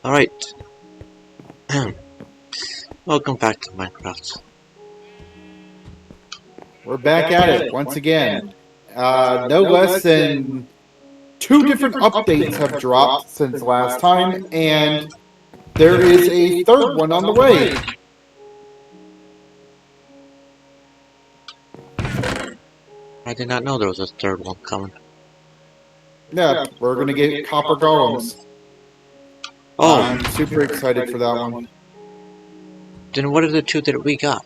Alright. Welcome back to Minecraft. We're back at it once again. No less than 2 different updates have dropped since last time, and there is a third one on the way. I did not know there was a third one coming. Yeah, we're going to get copper golems. Oh, I'm super excited for that one. then what are the two that we got?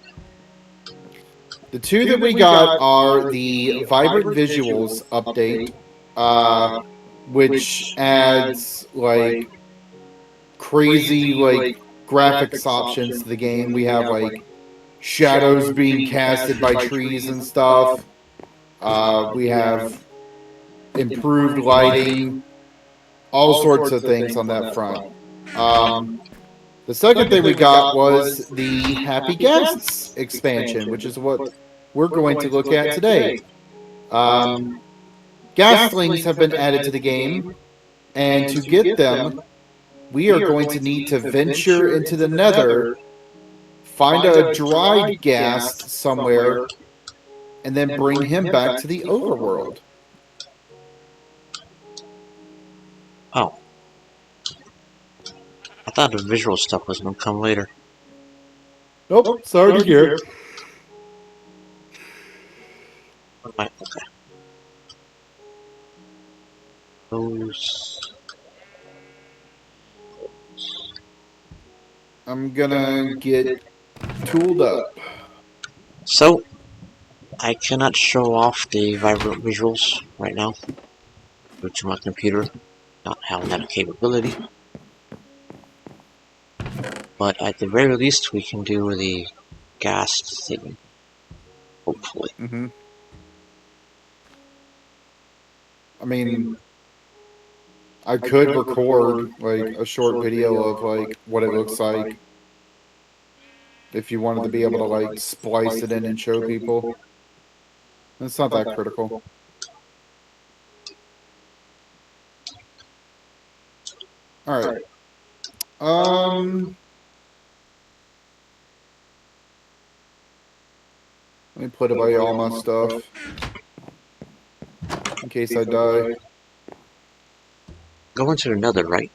The two that we got are the Vibrant Visuals update, which adds, like, crazy, like, graphics options to the game. We have, like, shadows being casted by trees and stuff. We have improved lighting, all sorts of things on that front. The second thing we got was the Happy Ghasts expansion, which is what we're going to look at today. Ghastlings have been added to the game, and to get them, we are going to need to venture into the Nether, find a dried Ghast somewhere, and then bring him back to the overworld. Oh. I thought the visual stuff was going to come later. Nope, sorry to hear. Okay. Those... I'm gonna get tooled up. So, I cannot show off the vibrant visuals right now due to my computer not having that capability. But at the very least, we can do the Ghast thing. Hopefully. I mean, I could record like a short video of like what it looks like if you wanted to be able to like splice it in and show people. It's not that critical. Alright. Let me put away all my stuff in case I die. Go into the Nether, right?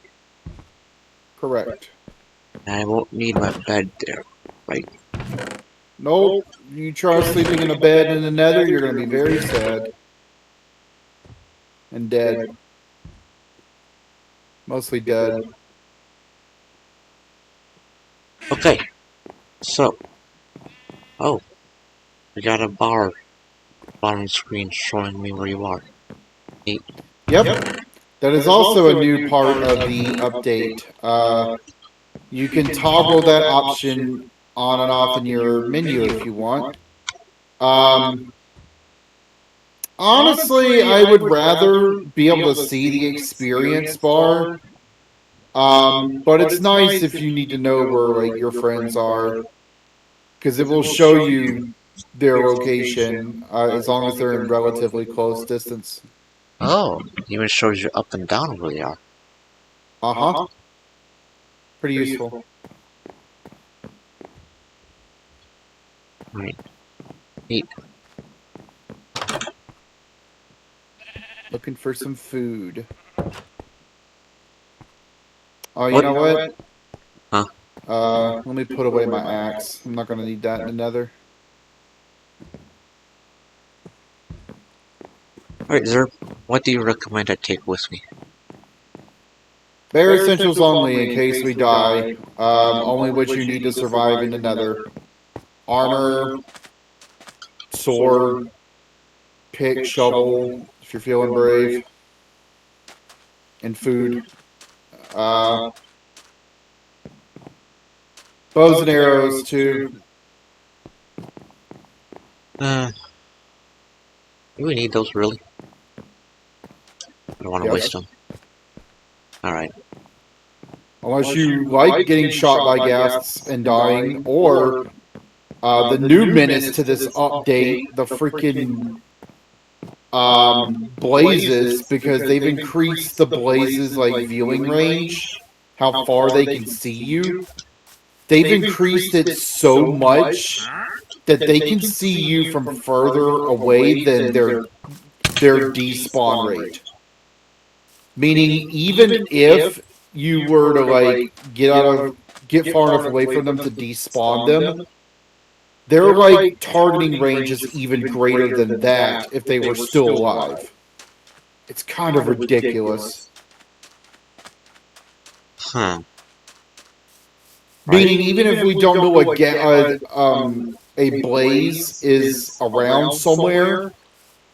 Correct. I won't need my bed there, right? Nope. You try sleeping in a bed in the Nether, you're going to be very sad. And dead. Mostly dead. Okay. So. Oh. We got a bar on the screen showing me where you are. Neat. Yep. That is also a new part of the update. You can toggle that option on and off in your menu if you want. Honestly, I would rather be able to see the experience bar. But it's nice if you need to know where like your friends are, because it will show you their location as long as they're in relatively close distance. Oh, it even shows you up and down where they are. Uh-huh. Pretty useful. Right. Neat. Looking for some food. Oh, you know what? Huh? Let me put away my axe. I'm not going to need that in the Nether. Alright, Zerb, what do you recommend I take with me? Bare essentials only in case we die. Only what you need to survive in the Nether. Armor, sword, pick, shovel, if you're feeling brave, and food. Bows and arrows, too. Do we need those, really? I don't want to waste them. Alright. Unless you like getting shot by ghasts and dying, or the new menace to this update, the freaking blazes, because they've increased the blazes like viewing range how far they can see you. They've increased it so much that they can see you from further away than their despawn rate. Meaning, even if you were to like get far enough away from them to despawn them, their like targeting range is even greater than that if they were still alive. It's kind of ridiculous. Huh. Meaning, even if we don't know a blaze is around somewhere,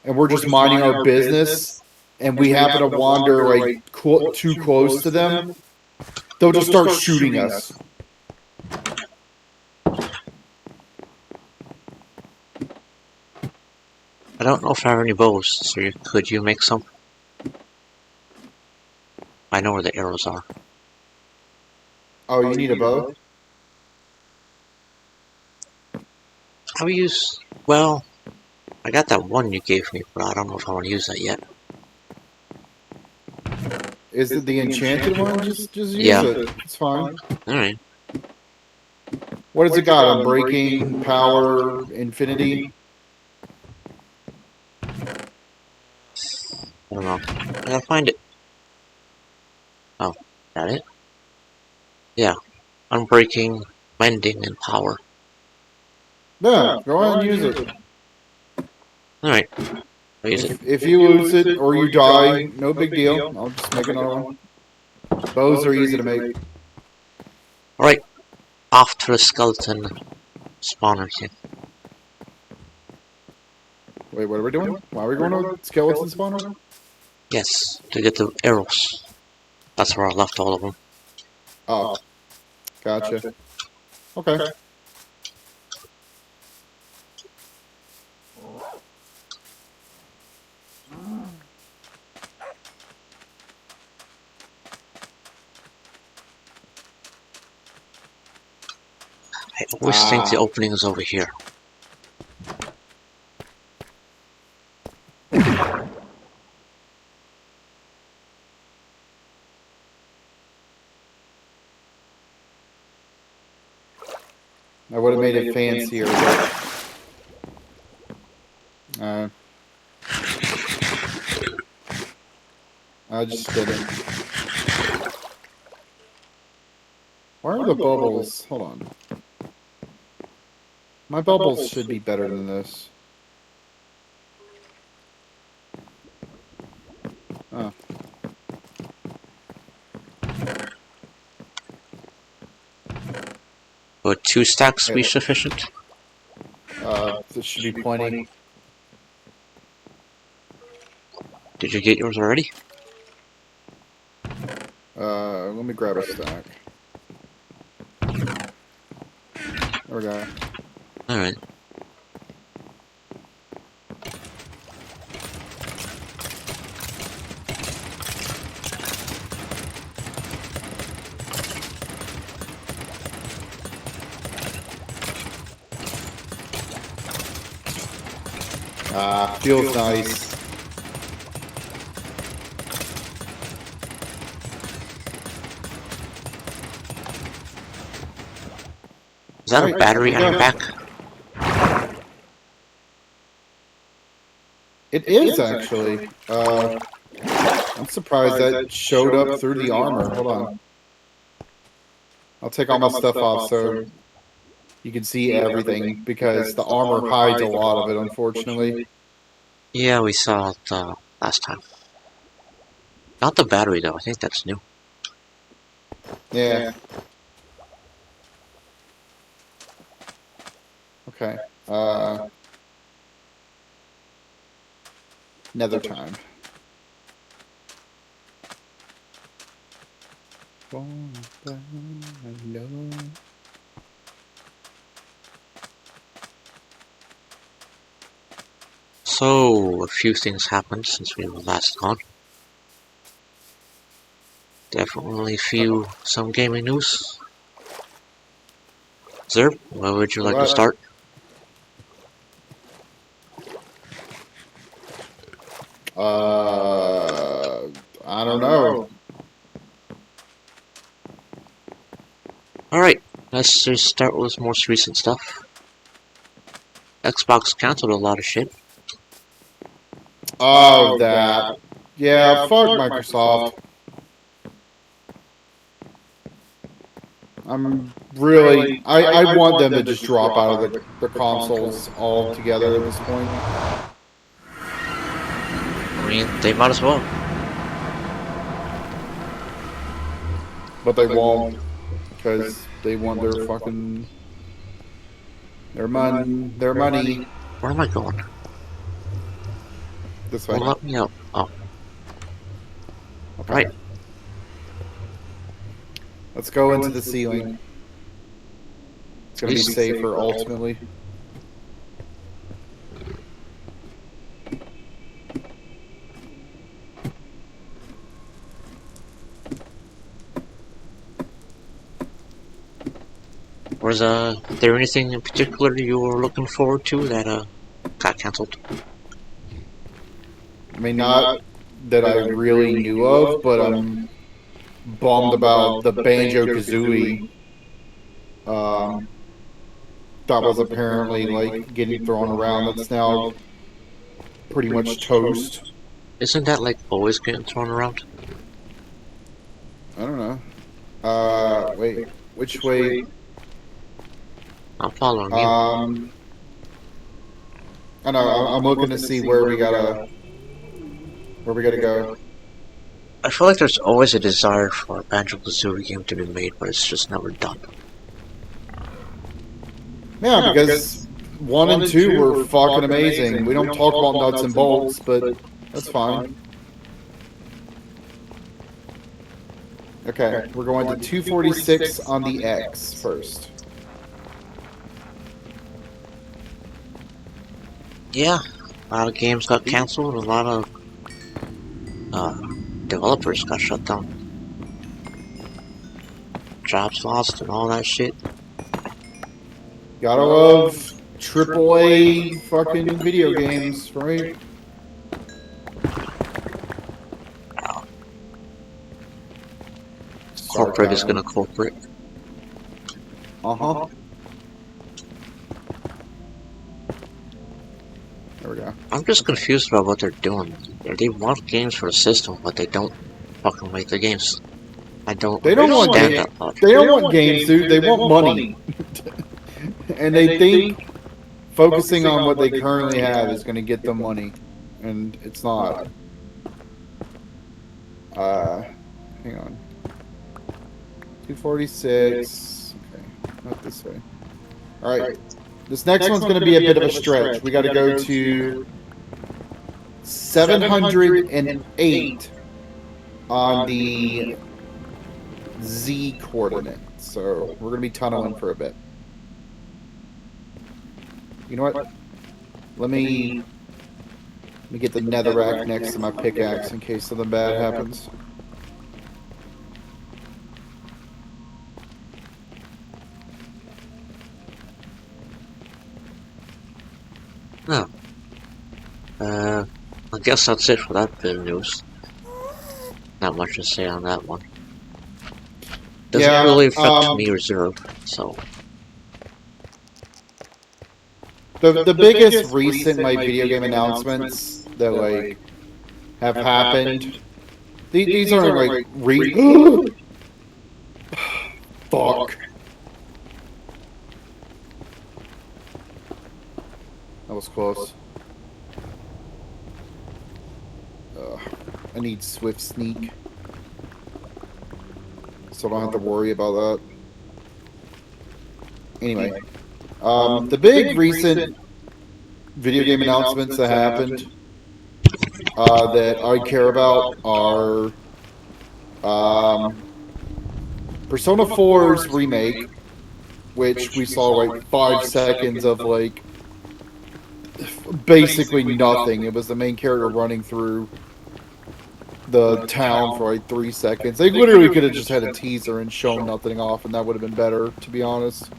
and we're just minding our business, and we happen to wander like too close to them, they'll just start shooting us. I don't know if I have any bows, so could you make some? I know where the arrows are. Oh, you need a bow? I'll use... Well, I got that one you gave me, but I don't know if I want to use that yet. Is it the enchanted one? Just use Yeah. it. It's fine. Alright. What has it got? Unbreaking, power, infinity? I don't know. I gotta find it. Oh, got it? Yeah. Unbreaking, mending, and power. Yeah, go ahead and use it. Alright. I'll use it. If you lose it or you die, no big deal. I'll just make another one. Bows are easy to make. Alright. Off to the skeleton spawner here. Wait, what are we doing? Why are we going to skeleton spawner? Yes, to get the arrows. That's where I left all of them. Oh, gotcha. Okay. I always think the opening is over here. I would have made it fancier, but I just didn't. Where are the bubbles? Hold on. My bubbles should be better than this. Oh. Would 2 stacks be sufficient? This should be plenty. Did you get yours already? Let me grab a stack. There we go. Alright. Feels nice. Is that a battery on your back? It is, actually. I'm surprised that showed up through the armor. Hold on. I'll take all my stuff off so you can see everything, because the armor hides a lot of it, unfortunately. Yeah, we saw it last time. Not the battery though, I think that's new. Yeah. Okay. Nether time. So, a few things happened since we were last gone. Definitely some gaming news. Sir, where would you like to start? I don't know. Alright, let's just start with this most recent stuff. Xbox canceled a lot of shit. Oh, that. Yeah, fuck Microsoft. I'm really. I want them to just drop out of the consoles altogether at this point. I mean, they might as well. But they won't, because they want their fucking. Their money. Where am I going? This way. Well, let me out. Oh, Okay. right. Let's go into the ceiling. It's gonna be safer ultimately. Was there anything in particular you were looking forward to that got canceled? I mean, not that I really knew of, but I'm bummed about the Banjo Kazooie. That was apparently like getting thrown around. That's now pretty much toast. Isn't that like always getting thrown around? I don't know. Wait, which way? I'm following you. I know. I'm looking to see where we gotta go. I feel like there's always a desire for a Banjo-Kazooie game to be made, but it's just never done. Yeah, because 1 and 2 were fucking amazing. We don't talk about nuts and bolts, but that's fine. Okay, we're going to 246 on the X first. Yeah, a lot of games got canceled, a lot of developers got shut down. Jobs lost and all that shit. Gotta love AAA fucking video games, right? Corporate is gonna corporate. Uh-huh. There we go. I'm just confused about what they're doing. They want games for the system, but they don't fucking make the games. I don't understand that logic. They don't want games, dude. They want money. And they think focusing on what they currently have is going to get them money. And it's not. Hang on. 246. Okay, not this way. Alright. This next one's going to be a bit of a stretch. We got to go to 708 on the Z coordinate. So we're going to be tunneling for a bit. You know what? Let me get the netherrack next to my pickaxe in case something bad happens. No. I guess that's it for that bit of news. Not much to say on that one. Doesn't really affect me or Zero, so. The biggest recent like video game announcements that like have happened. These aren't like fuck. That was close. I need Swift Sneak, so I don't have to worry about that. Anyway, the big recent video game announcements that happened that I care about are Persona 4's remake, which we saw like 5 seconds of like basically nothing. It was the main character running through the town for like 3 seconds. They literally could have just had a teaser and shown nothing off, and that would have been better, to be honest.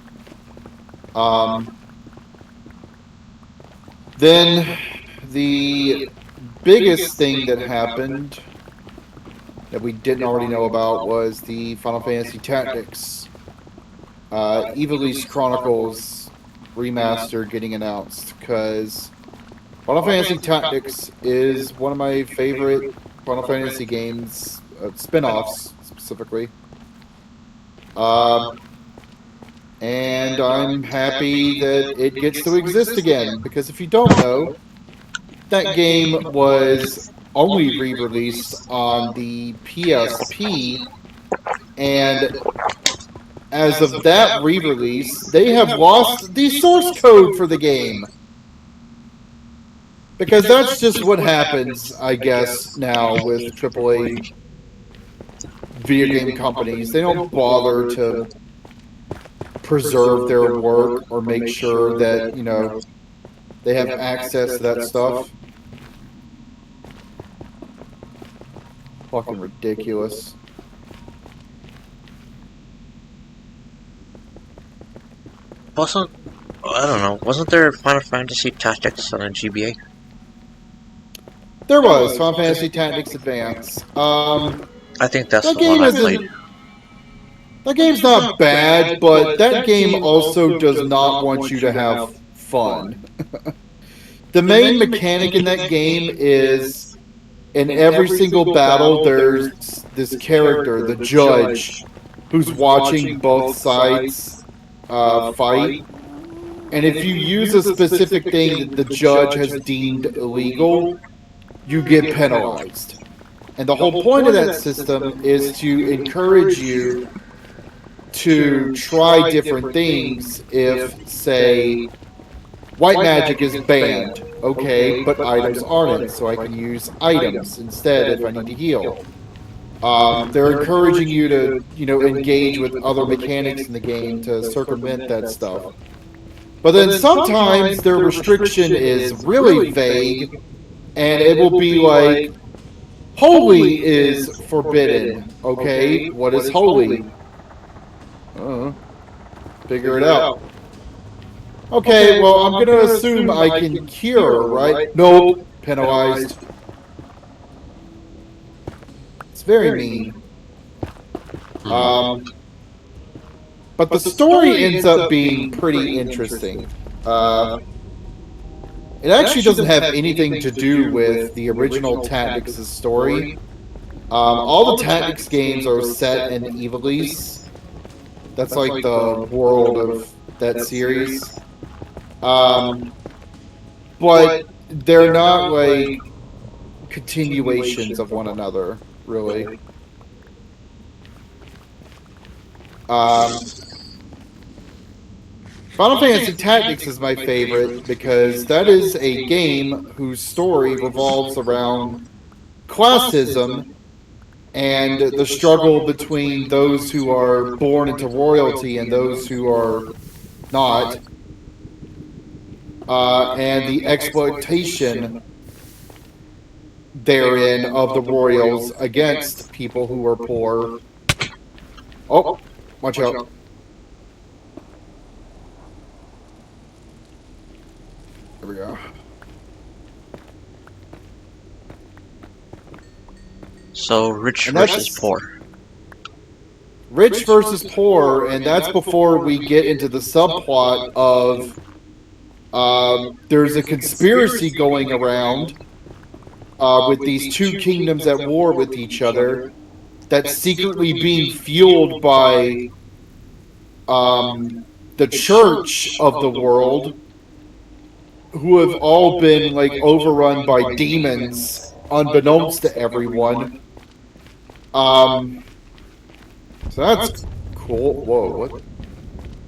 Then the biggest thing that happened that we didn't already know about was the Final Fantasy Tactics Evil East Chronicles remaster getting announced because Final Fantasy Tactics is one of my favorite Final Fantasy games, spin-offs specifically. And I'm happy that it gets to exist again because if you don't know, that game was only re-released on the PSP, and as of that re-release, they have lost the source code for the game. Because that's just what happens, I guess, now with AAA video game companies. They don't bother to preserve their work or make sure that, they have access to that stuff. Fucking ridiculous. I don't know, wasn't there Final Fantasy Tactics on a GBA? There was Final Fantasy Tactics Advance. I think that's That the one game I isn't. played. That game's not bad, but that game also does not want you to have fun. The main mechanic in that game is in every single battle, there's this character, the judge, who's watching both sides fight. And if you use a specific thing that the judge has deemed illegal, you get penalized. And the whole point of that system is to encourage you to try different things if, say, white magic is banned. Okay, but items aren't, so I can use items instead if I need to heal. They're encouraging you to, engage with other mechanics in the game to circumvent that stuff. But then sometimes their restriction is really vague, and it will be like, holy is forbidden. Okay, what is holy? Figure it out. Okay, well, I'm gonna assume I can cure, right? Nope, penalized. It's very mean. But the story ends up being pretty interesting. It actually doesn't have anything to do with the original Tactics' story. All the Tactics games are set in Evil East. That's like the world of that series. But they're not like continuations of one another, really. Final Fantasy Tactics is my favorite because that is a game whose story revolves around classism and the struggle between those who are born into royalty and those who are not, and the exploitation therein of the royals against people who are poor. Oh, watch out. There we go. So, rich versus poor. Rich versus poor, and that's before we get into the subplot of there's a conspiracy going around with these two kingdoms at war with each other that's secretly being fueled by the church of the world, who have all been like overrun by demons unbeknownst to everyone. So that's cool. Whoa, what?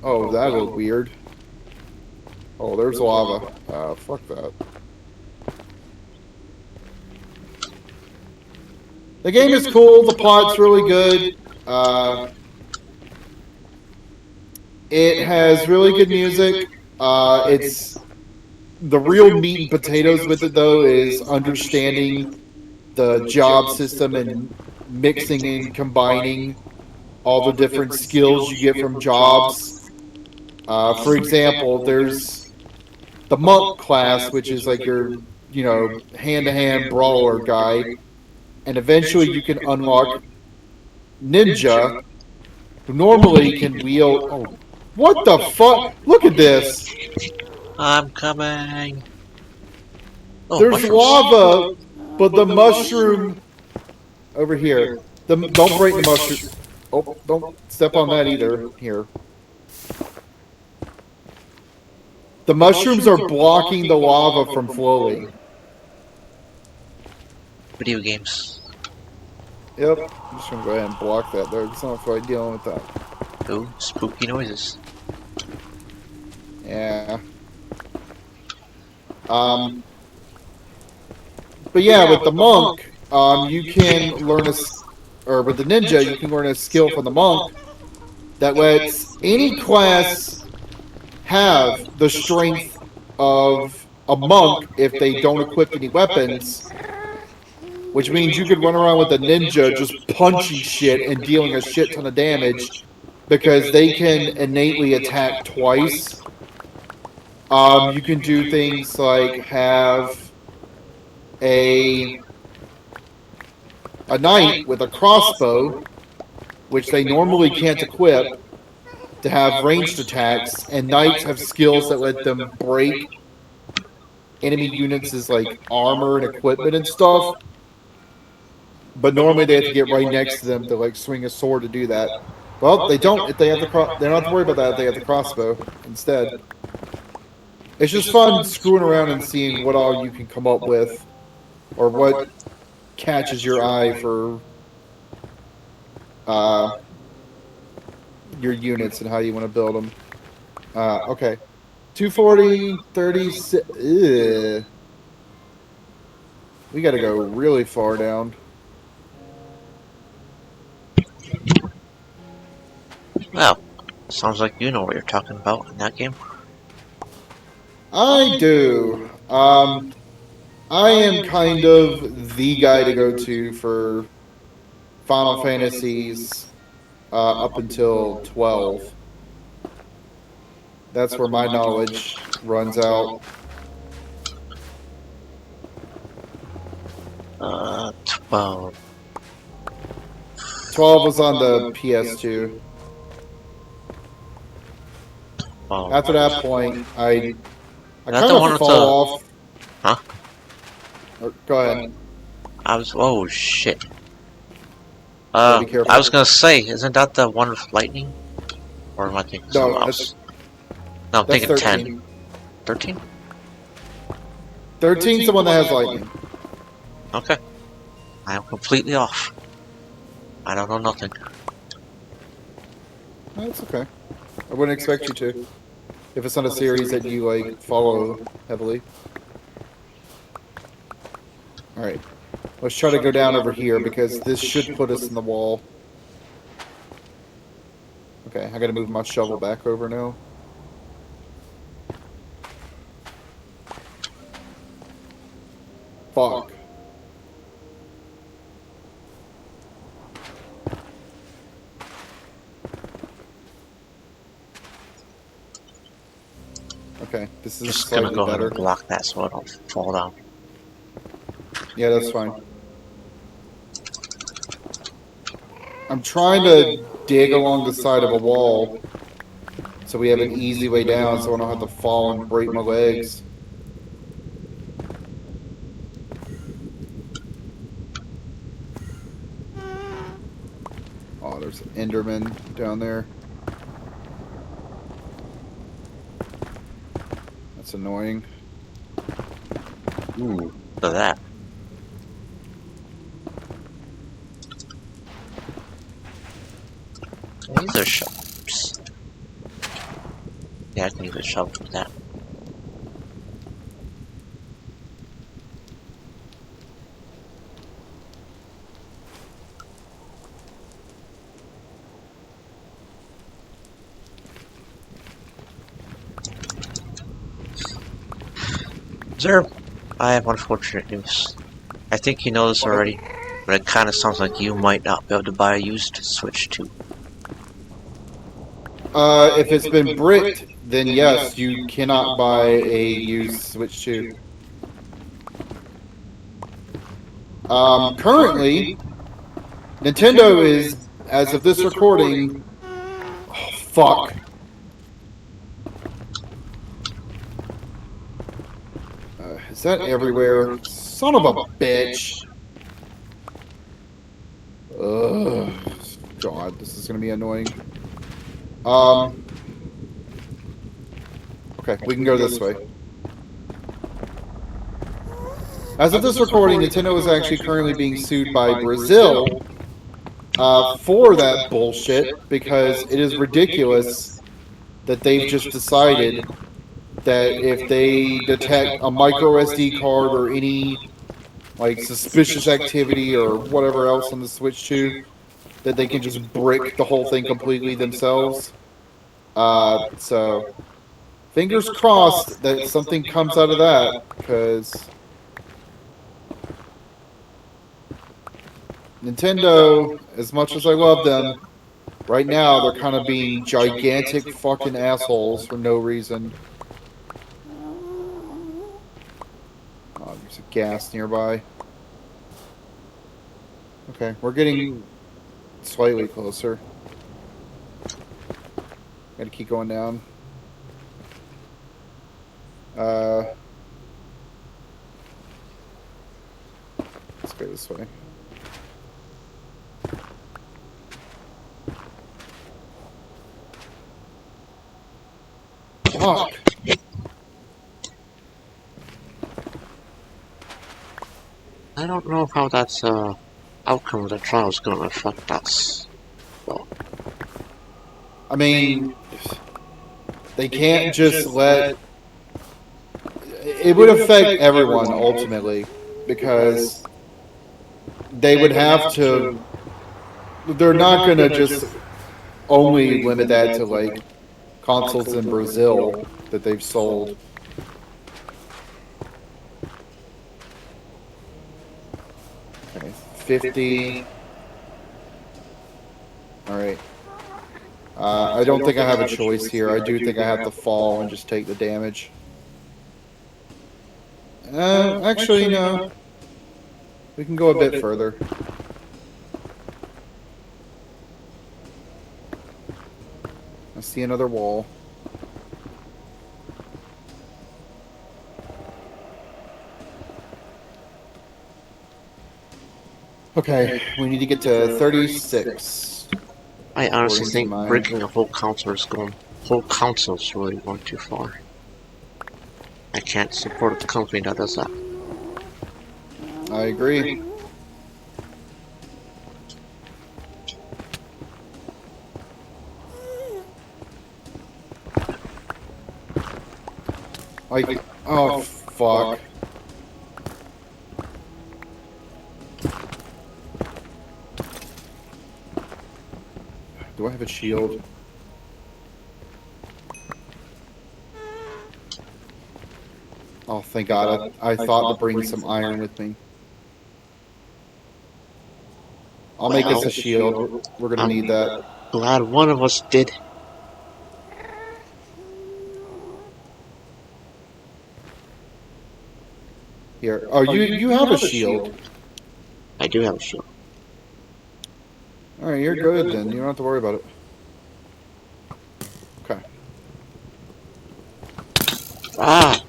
Oh, that looked weird. Oh, there's lava. Fuck that. The game is cool. The plot's really good. It has really good music. It's the real meat and potatoes with it, though, is understanding the job system and mixing and combining all the different skills you get from jobs. For example, there's the monk class, which is like your, hand-to-hand brawler guy. And eventually you can unlock ninja, who normally can wield... Oh, What the fuck? Look at this. I'm coming. Oh, There's mushrooms. lava, but the mushroom over here. Don't break the mushroom. Oh, don't step on that either. Here. The mushrooms are blocking the lava from flowing. Video games. Yep. I'm just gonna go ahead and block that there. It's not like dealing with that. Oh, spooky noises. Yeah. But yeah, with the monk, you can learn or with the ninja, you can learn a skill from the monk that lets any class have the strength of a monk if they don't equip any weapons, which means you could run around with a ninja just punching shit and dealing a shit ton of damage because they can innately attack twice. You can do things like have a knight with a crossbow, which they normally can't equip, to have ranged attacks, and knights have skills that let them break enemy units' like armor and equipment and stuff. But normally they have to get right next to them to like swing a sword to do that. Well, they don't if they have the they don't have to worry about that if they have the crossbow instead. It's just fun screwing around and seeing what all you can come up with, or what catches your eye for your units and how you want to build them. Okay. 240, 36. Ugh. We got to go really far down. Well, sounds like you know what you're talking about in that game. I do. I am kind of the guy to go to for Final Fantasies up until 12. That's where my knowledge runs out. 12. 12 was on the PS2. Well, After that point, I That's kind the one of with fall the- off. Huh? Go ahead. Oh shit. Be careful. I was gonna say, isn't that the one with lightning? Or am I thinking No, something else? No, I'm That's thinking 13. 10. 13? 13's the one that has lightning. Okay. I am completely off. I don't know nothing. That's okay. I wouldn't expect you to. If it's not a series that you like follow heavily. Alright. Let's try to go down over here because this should put us in the wall. Okay, I gotta move my shovel back over now. Fuck. Okay, this is Just gonna slightly go ahead better. and block that so I don't fall down. Yeah, that's fine. I'm trying to dig along the side of a wall so we have an easy way down so I don't have to fall and break my legs. Oh, there's an Enderman down there. That's annoying. Ooh, look at that. These are shovels. Yeah, I can use a shovel for that. Sir, I have unfortunate news. I think you know this already, but it kind of sounds like you might not be able to buy a used Switch 2. If it's been bricked, then yes, you cannot buy a used Switch 2. Currently, Nintendo is, as of this recording, oh, fuck. Is that everywhere? Son of a bitch. Ugh. God, this is going to be annoying. Okay, we can go this way. As of this recording, Nintendo is actually currently being sued by Brazil for that bullshit because it is ridiculous that they've just decided that if they detect a micro SD card or any like suspicious activity or whatever else on the Switch 2, that they can just brick the whole thing completely themselves. So fingers crossed that something comes out of that, because Nintendo, as much as I love them, right now they're kind of being gigantic fucking assholes for no reason. Oh, there's a ghast nearby. Okay, we're getting slightly closer. Gotta keep going down. Let's go this way. Fuck! I don't know how that's outcome of the trial is going to affect us. Well, I mean, they can't just let... It would affect everyone, ultimately, because they would have to... They're not going to just only limit that to, like, consoles in Brazil that they've sold. Okay, 50. Alright. I don't think I have a choice here. I do think I have to fall and just take the damage. Actually, no. We can go a bit further. I see another wall. Okay, we need to get to 36. I honestly think breaking a whole console is really going too far. I can't support a company that does that. I agree. Like, oh fuck. Do I have a shield? Oh, thank God. I thought to bring some iron with me. I'll make us a shield. We're gonna need that. Glad one of us did. Here. Oh, you have a shield. I do have a shield. Alright, you're good then. You don't have to worry about it. Okay. Ah!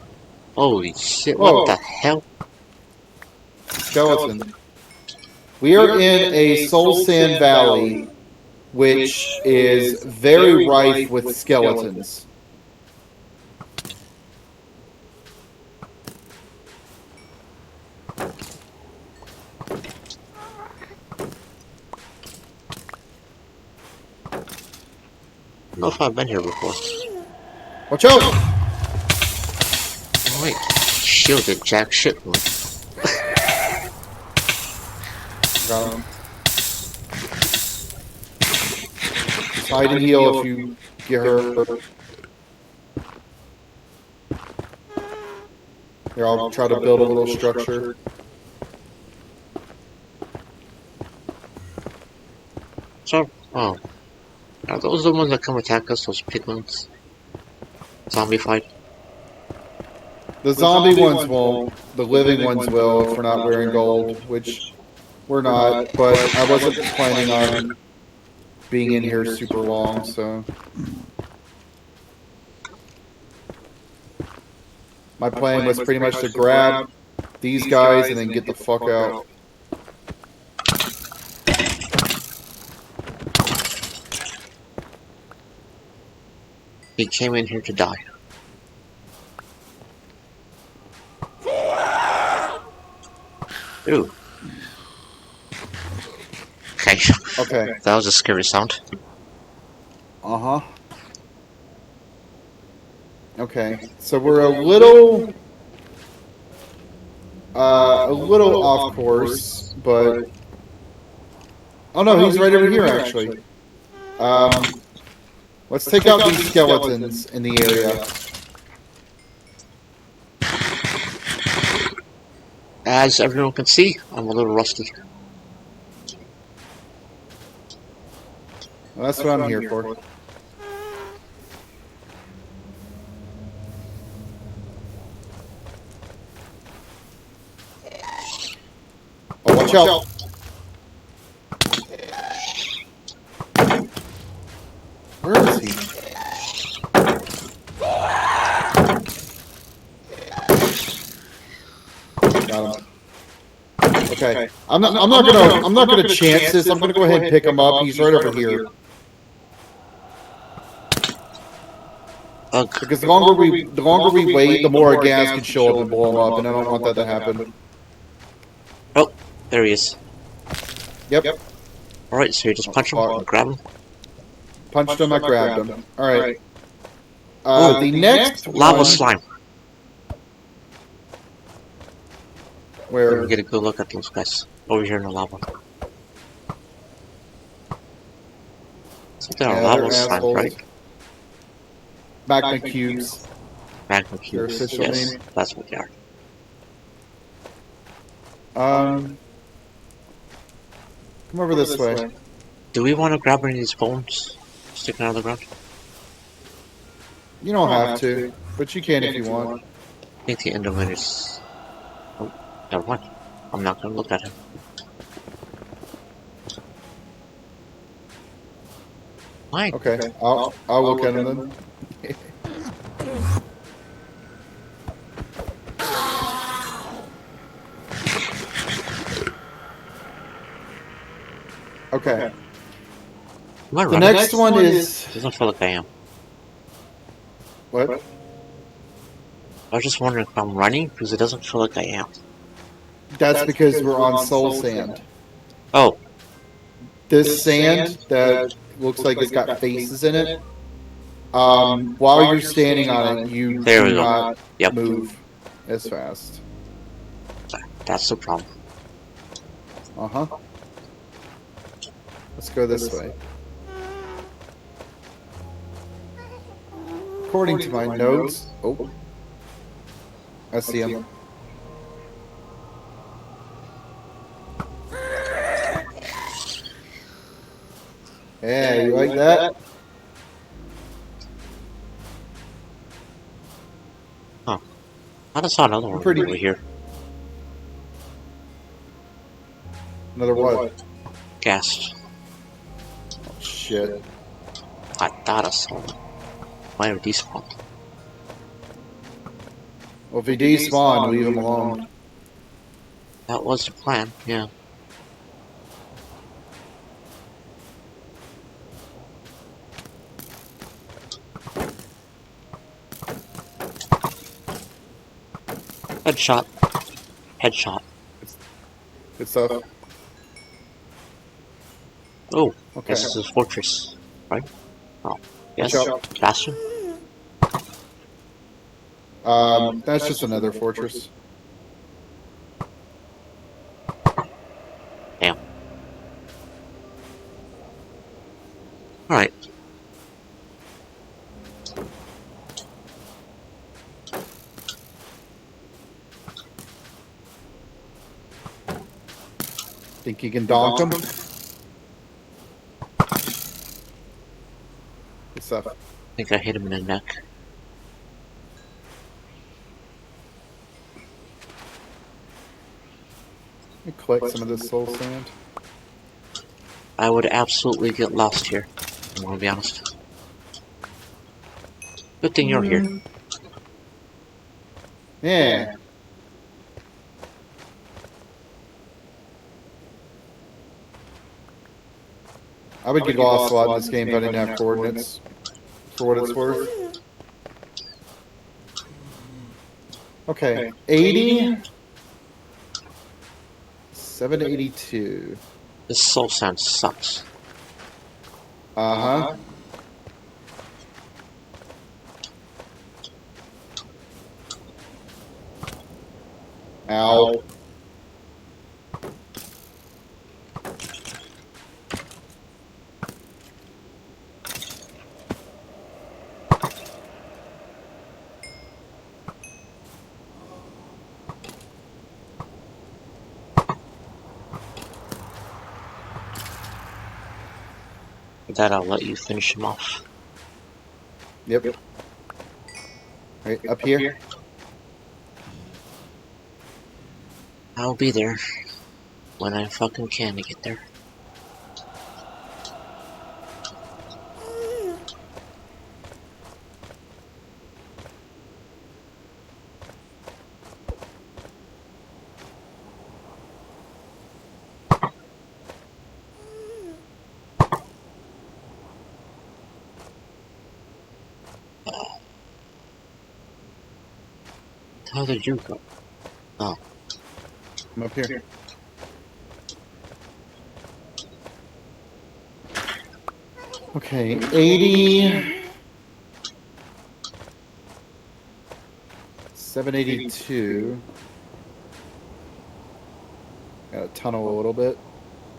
Holy shit, Whoa. what the hell? Skeleton. We are in a Soul Sand Valley, which is very rife with skeletons. I don't know if I've been here before. Watch out! Oh wait, shielded jack shit one. Got him. Just hide and heal if you get hurt. Here, I'll try to build a little structure. So, oh. Are those the ones that come attack us, those piglins? Zombie fight? The zombie ones won't. The living ones will if we're not wearing gold, which we're not, but I wasn't planning on being in here super long, so... My plan was pretty much to grab these guys and then get the fuck out. He came in here to die. Ooh. Okay. Okay. That was a scary sound. Uh-huh. Okay. So we're a little off course, but oh no, he's right over here actually. Let's take out these skeletons in the area. As everyone can see, I'm a little rusty. Well, that's what I'm here for. Oh, watch out! Where is he? Got him. Okay. I'm not gonna chance this. I'm gonna go ahead and pick him up. He's right over here. Because the longer we wait, the more our gas can show up and blow him up, and I don't want that to happen. Oh, there he is. Yep. Alright, so you just punch him and grab him. Punched him, I grabbed him. Alright. The next lava one... slime. Where? Get a good look at those guys. Over here in the lava. Something on lava slime, right? Magma cubes. Magma cubes. Their official Yes, name. that's what they are. Come over this way. Do we want to grab any of these bones sticking out of the ground? You don't have to, but you can if you want. I think the Enderman is... Oh, never mind. I'm not going to look at him. Fine. Okay, I'll look at him then. Okay. Am I The running? next one is... Doesn't feel like I am. What? I was just wondering if I'm running, because it doesn't feel like I am. That's because we're on soul sand. Oh. This sand that looks like it's got faces in it, while you're standing on it, you do not move as fast. That's the problem. Uh-huh. Let's go this way. According to my notes... Oh. I see him. Yeah, you like that? Huh. I just saw another one over here. Another what? Ghast. Oh, shit. I thought I saw one. Might have despawned. Well, if he despawned, leave him alone. That was the plan, yeah. Headshot. Headshot. Good stuff. Oh, Okay. this is a fortress, right? Oh, yes. Bastion? That's just another fortress. Damn. Alright. Think you can donk him? Good stuff. I think I hit him in the neck. Let me collect some of this soul sand. I would absolutely get lost here, I'm gonna be honest. Good thing you're here. Yeah. I would get lost a lot in this game if I didn't have coordinates, for what it's worth. Okay, 80, 782. This soul sand sucks. Uh-huh. Ow. With that, I'll let you finish him off. Yep. Right, up here. I'll be there when I fucking can to get there. How did you go? Oh. I'm up here. Okay, 80, 782. Gotta tunnel a little bit.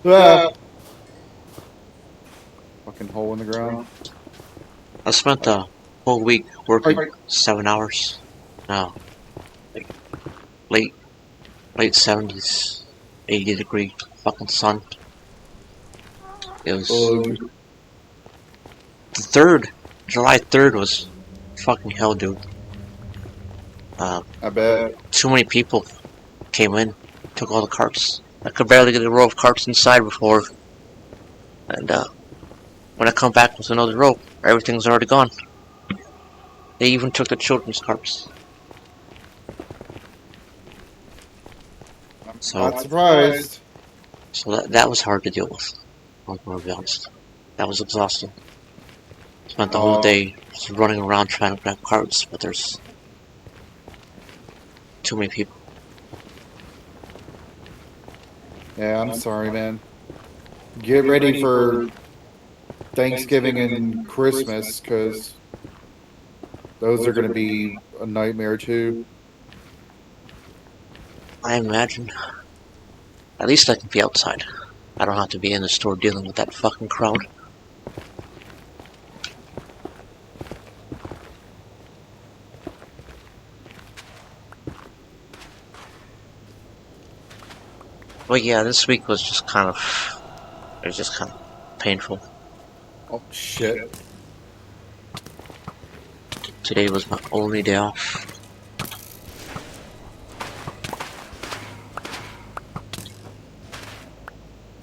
Ah! Fucking hole in the ground. I spent the whole week working 7 hours. No. Like, late 70s, 80-degree fucking sun. It was... Ugh. The 3rd, July 3rd was fucking hell, dude. I bet. Too many people came in, took all the carts. I could barely get a row of carts inside before. And, when I come back with another row, everything's already gone. They even took the children's carts. So, Not surprised. So that was hard to deal with. I'm gonna be honest. That was exhausting. Spent the whole day just running around trying to grab carts, but there's too many people. Yeah, I'm sorry, man. Get ready for Thanksgiving and Christmas, because those are going to be a nightmare, too. I imagine. At least I can be outside. I don't have to be in the store dealing with that fucking crowd. But yeah, this week was just kind of... It was just kind of painful. Oh, shit. Today was my only day off.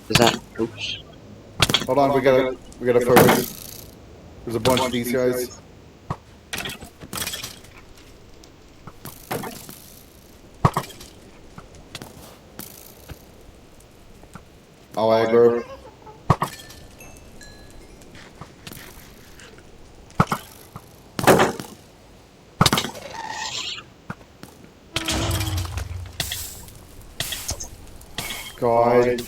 Is that... Oops. Hold on, we gotta focus. There's a bunch of these guys. I'll aggro. God.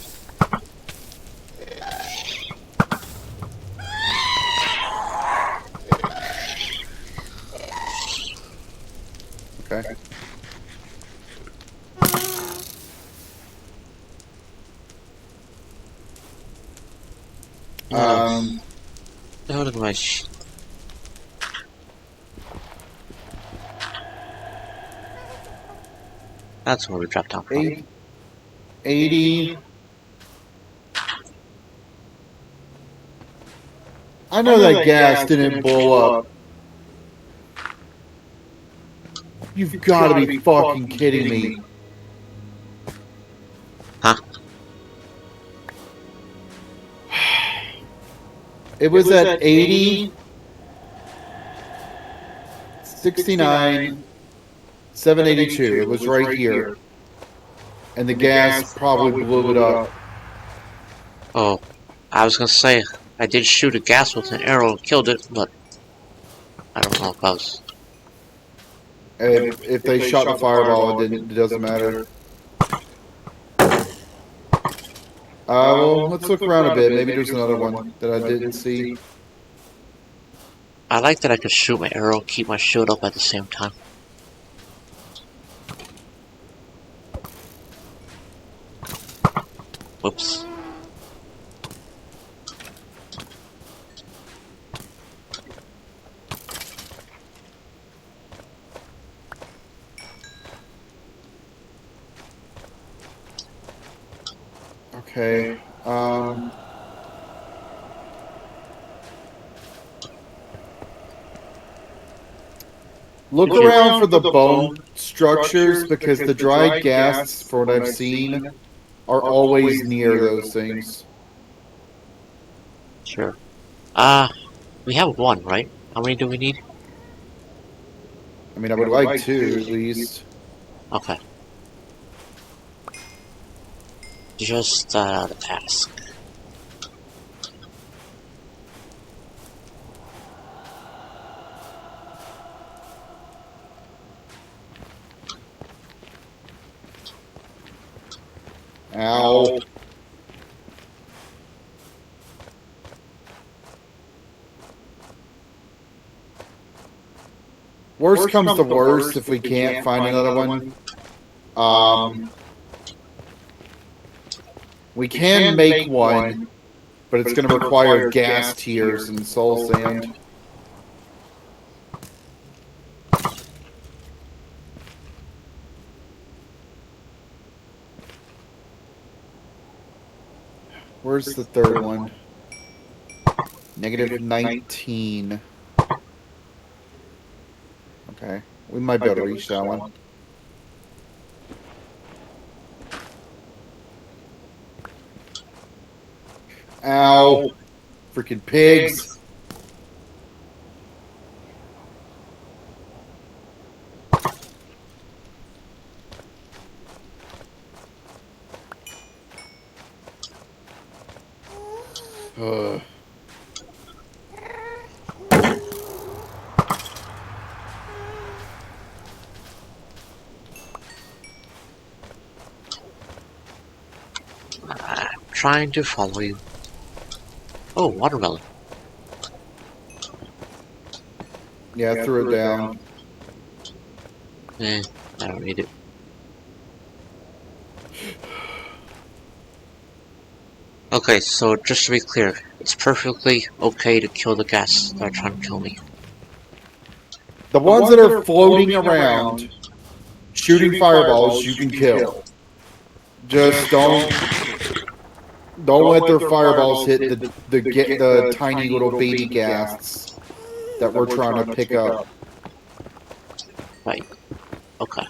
Okay. Out of my That's where we dropped down from. 80. I know that gas didn't blow up. You've got to be fucking kidding me. Huh? It was at 80, 69, 782. It was right here. And the gas probably blew it up. Oh, I was gonna say, I did shoot a gas with an arrow and killed it, but I don't know if I was... If they shot the fireball, it doesn't matter. Well, let's look around a bit. Maybe there's another one that I didn't see. I like that I could shoot my arrow and keep my shield up at the same time. Whoops. Okay. Look around for the bone structures because the dried ghasts, for what I've seen, are always near those things. Sure. We have one, right? How many do we need? I mean, I would like two, at least. Okay. Just the task. Ow. Worst comes to worst if we can't find another one. We can make one, but it's going to require gas tears and soul sand. Where's the third one? Negative 19. Okay. We might be able to reach that one. Ow. Freaking pigs. I'm trying to follow you. Oh, watermelon. Yeah, I threw it down. I don't need it. Okay, so just to be clear, it's perfectly okay to kill the ghasts that are trying to kill me. The ones that are floating around, shooting fireballs, you can kill. Just don't let their fireballs hit the tiny little baby ghasts that we're trying to pick up. Right. Okay.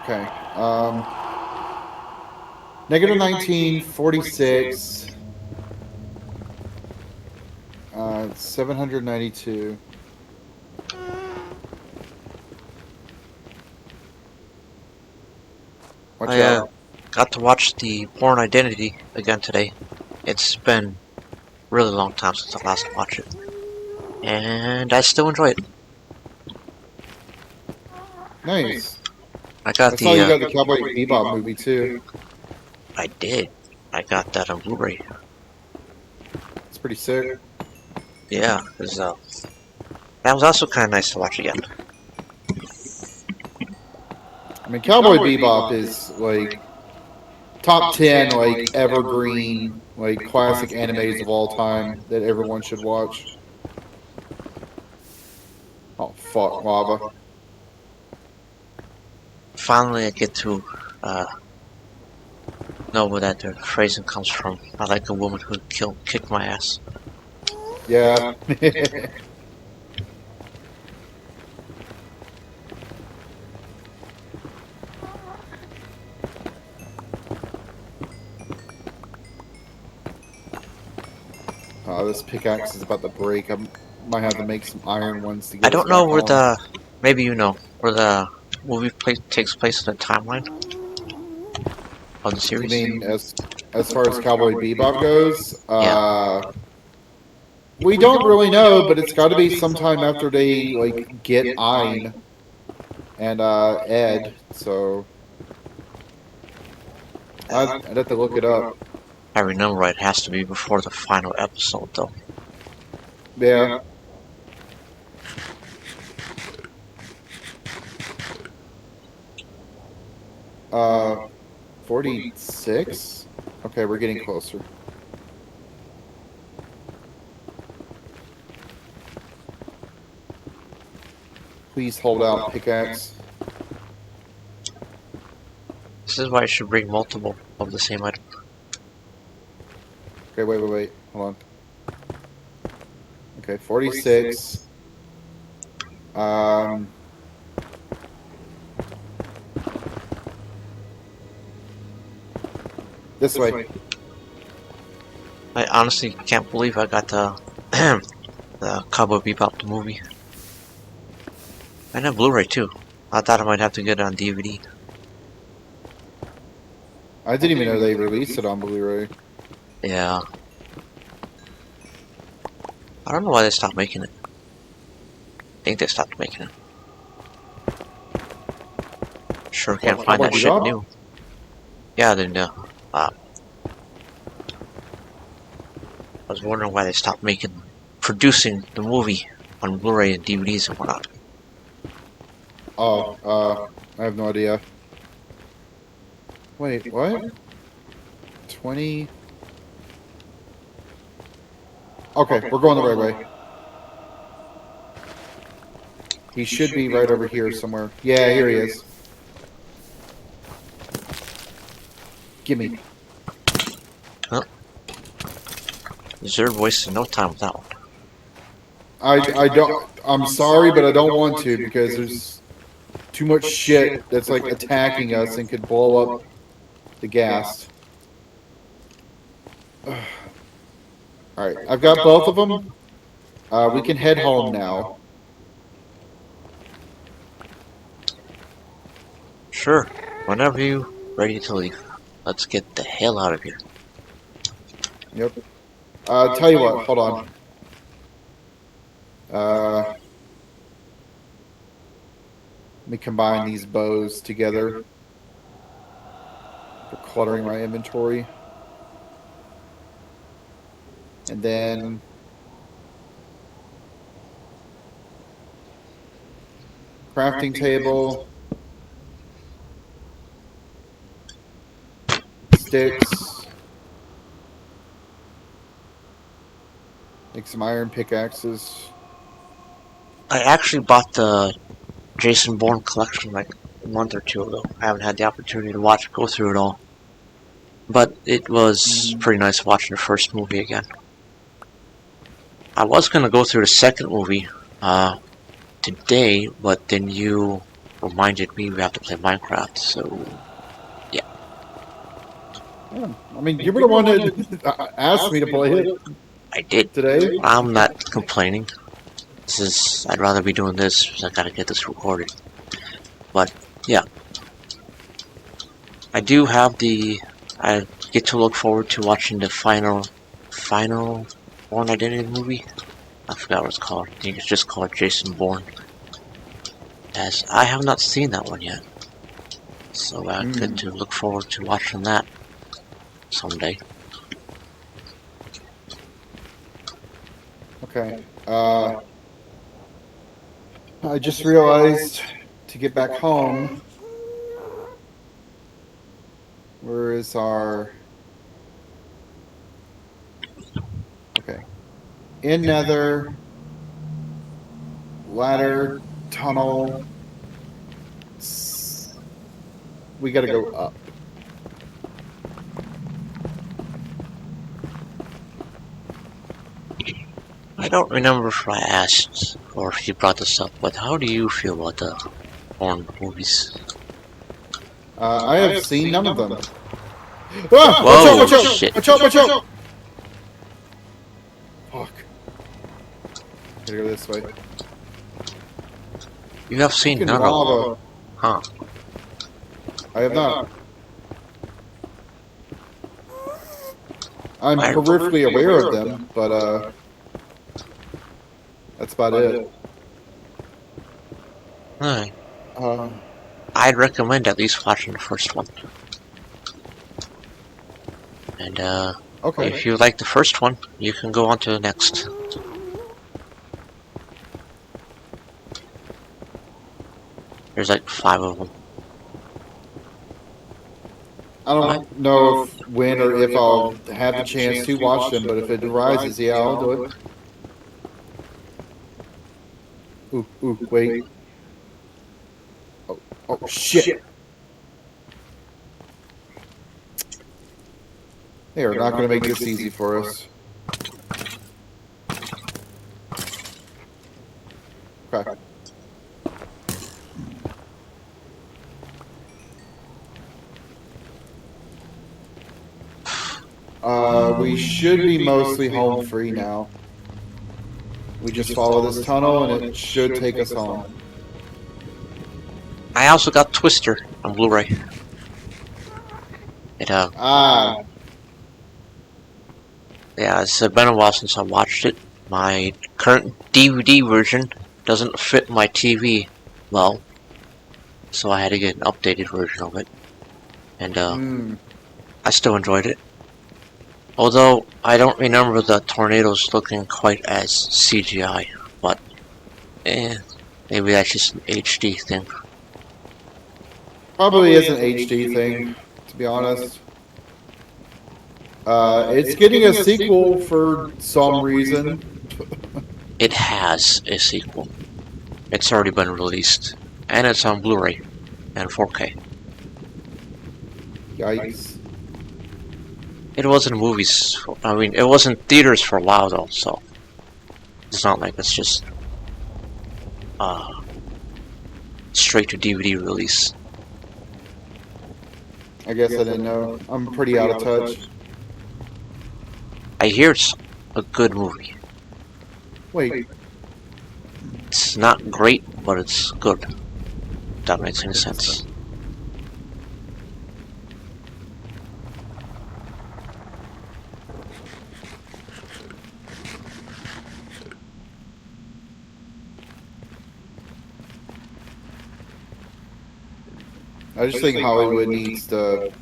Okay. Negative 19, 46. 792. Watch out. Got to watch the Born Identity again today. It's been a really long time since I last watched it. And I still enjoy it. Nice. I saw you got the Cowboy Bebop movie too. I did. I got that on Blu-ray. It's pretty sick. Yeah, cause that was also kind of nice to watch again. I mean, Cowboy Bebop is like top 10 like evergreen, like classic animes of all time that everyone should watch. Oh fuck, lava. Finally, I get to know where that phrasing comes from. I like a woman who kick my ass. Yeah. This pickaxe is about to break. I might have to make some iron ones to I get us don't know back where home. the... Maybe you know. Where the movie takes place in the timeline of the You series. mean as far as Cowboy Bebop goes? Yeah. We don't really know, but it's got to be sometime after they like get Ein and Ed. So I'd have to look it up. I remember it has to be before the final episode, though. Yeah. 46? Okay, we're getting closer. Please hold out, pickaxe. This is why I should bring multiple of the same item. Okay, wait. Hold on. Okay, 46. This way. I honestly can't believe I got the the Cowboy Bebop the movie. And a Blu-ray too. I thought I might have to get it on DVD. I didn't even know they released it on Blu-ray. Yeah. I don't know why they stopped making it. I think they stopped making it. Sure can't find that shit new. Yeah, they know. I was wondering why they stopped producing the movie on Blu-ray and DVDs and whatnot. I have no idea. Wait, what? 20... Okay, we're going the right way. He should be right over here somewhere. Yeah, here he is. Gimme. Huh? Zerd wasted no time with that one. I don't... I'm sorry, but I don't want to because there's too much shit that's like attacking us and could blow up the Ghast. Alright, I've got both of them. We can head home now. Sure, whenever you're ready to leave. Let's get the hell out of here. Yep. Tell you what, hold on. Let me combine these bows together. For cluttering my inventory. And then... crafting table. Sticks. Make some iron pickaxes. I actually bought the Jason Bourne collection like a month or two ago. I haven't had the opportunity to go through it all. But it was pretty nice watching the first movie again. I was going to go through the second movie today, but then you reminded me we have to play Minecraft, so yeah. Yeah, I mean, you were the one that asked me to play it. I did. Today? I'm not complaining. I'd rather be doing this because I gotta get this recorded. But, yeah. I get to look forward to watching the final Bourne Identity movie. I forgot what it's called. I think it's just called Jason Bourne. As I have not seen that one yet. So I get to look forward to watching that someday. Okay. I just realized to get back home. Where is our... Okay. In Nether. Ladder. Tunnel. We gotta go up. I don't remember if I asked or if you brought this up, but how do you feel about the Bourne movies? I have seen none of them. Whoa, Watch out, watch out! shit. Watch out, watch out! Fuck. Gotta go this way. You have seen Fucking none of them, lava. huh? I have not. I'm I- peripherally aware of them, but that's about it. Alright. Uh, I'd recommend at least watching the first one. And okay. if you like the first one, you can go on to the next. There's like 5 of them. I don't know if when or if I'll have the chance to watch them, but if it arises, yeah, I'll do it. Ooh, wait. Oh, shit. They are not going to make this easy for us. Okay. We should be mostly home free now. We just follow this tunnel and it should take us home. I also got Twister on Blu-ray. It Ah, yeah, it's been a while since I watched it. My current DVD version doesn't fit my TV well, so I had to get an updated version of it. And I still enjoyed it. Although I don't remember the tornadoes looking quite as CGI, but maybe that's just an HD thing. probably is an HD thing, to be honest. It's getting a sequel for some reason. It has a sequel. It's already been released, and it's on Blu-ray and 4K. Yikes. It was in movies. I mean, it was in theaters for a while though, so it's not like it's just straight to DVD release. I guess I didn't know. I'm pretty out of touch. I hear it's a good movie. Wait, It's not great, but it's good. If that makes any sense. I just think Hollywood needs to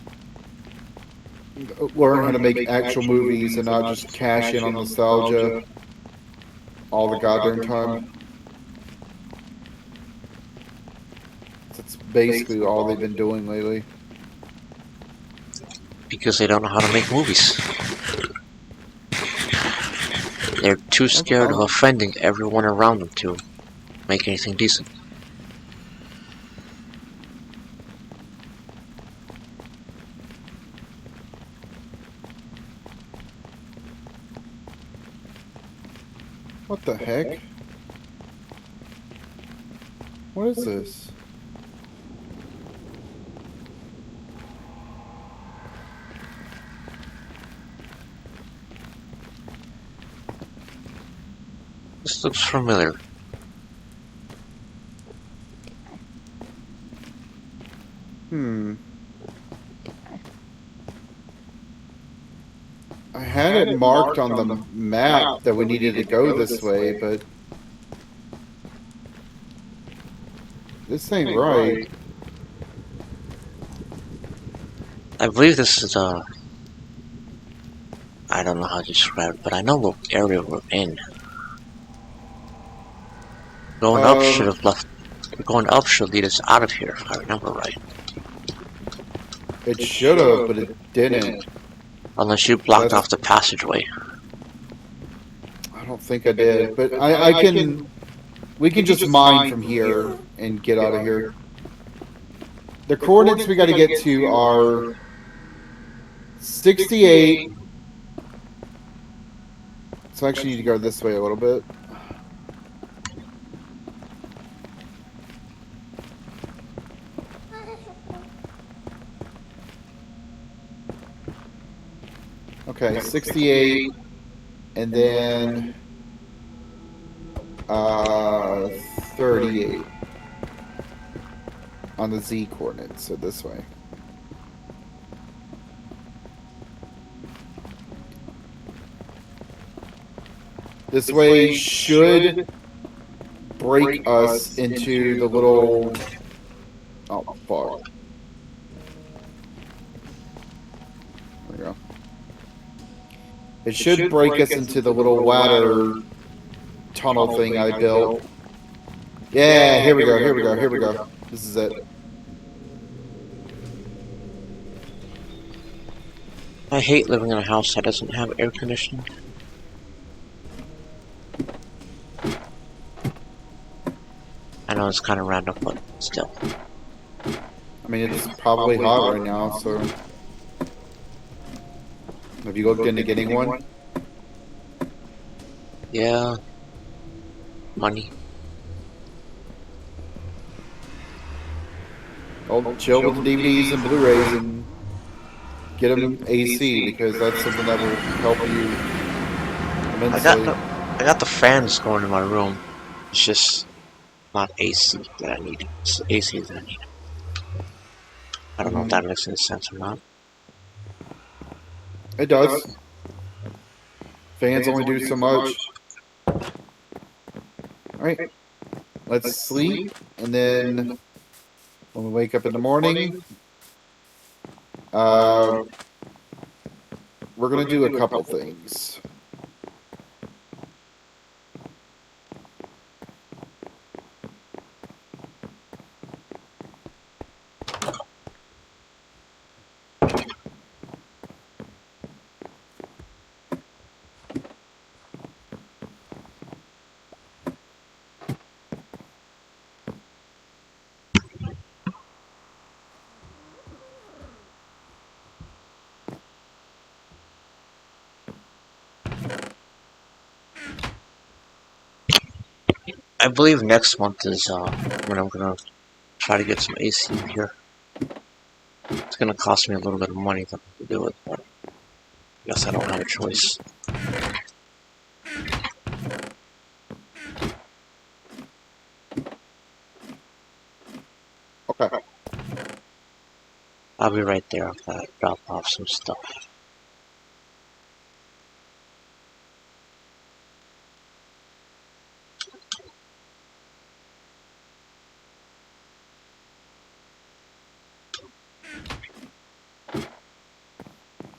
learn how to make actual movies and not just cash in on nostalgia all the goddamn time. That's basically all they've been doing lately. Because they don't know how to make movies. They're too scared of offending everyone around them to make anything decent. What the heck? What is this? This looks familiar. I had it marked on the map that we needed to go this way, but this ain't right. I believe this is I don't know how to describe it, but I know what area we're in. Going up should have left. Going up should lead us out of here, if I remember right. It should have, but it didn't. Unless you blocked off the passageway. I don't think I did, but I can. We can just mine from here and get out of here. The coordinates we got to get to are 68. So I actually need to go this way a little bit. Okay, 68. and then 38 on the Z coordinates, so this way. This way should break us into the little... Oh, fuck. There we go. It should break us into the little ladder tunnel thing I built. Yeah, here we go. This is it. I hate living in a house that doesn't have air conditioning. I know it's kind of random, but still. I mean, it's probably hot right now, so... Have you looked into getting one? Yeah. Money. I'll chill with the DVDs and Blu-rays and get them AC, because that's something that will help you immensely. I got the fans going in my room. It's just not AC that I need. It's AC that I need. I don't know if that makes any sense or not. It does. Fans only do so much. Alright. Let's sleep, and then when we wake up in the morning, we're going to do a couple things. I believe next month is when I'm gonna try to get some AC in here. It's gonna cost me a little bit of money to do it, but I guess I don't have a choice. Okay. I'll be right there. I've gotta drop off some stuff.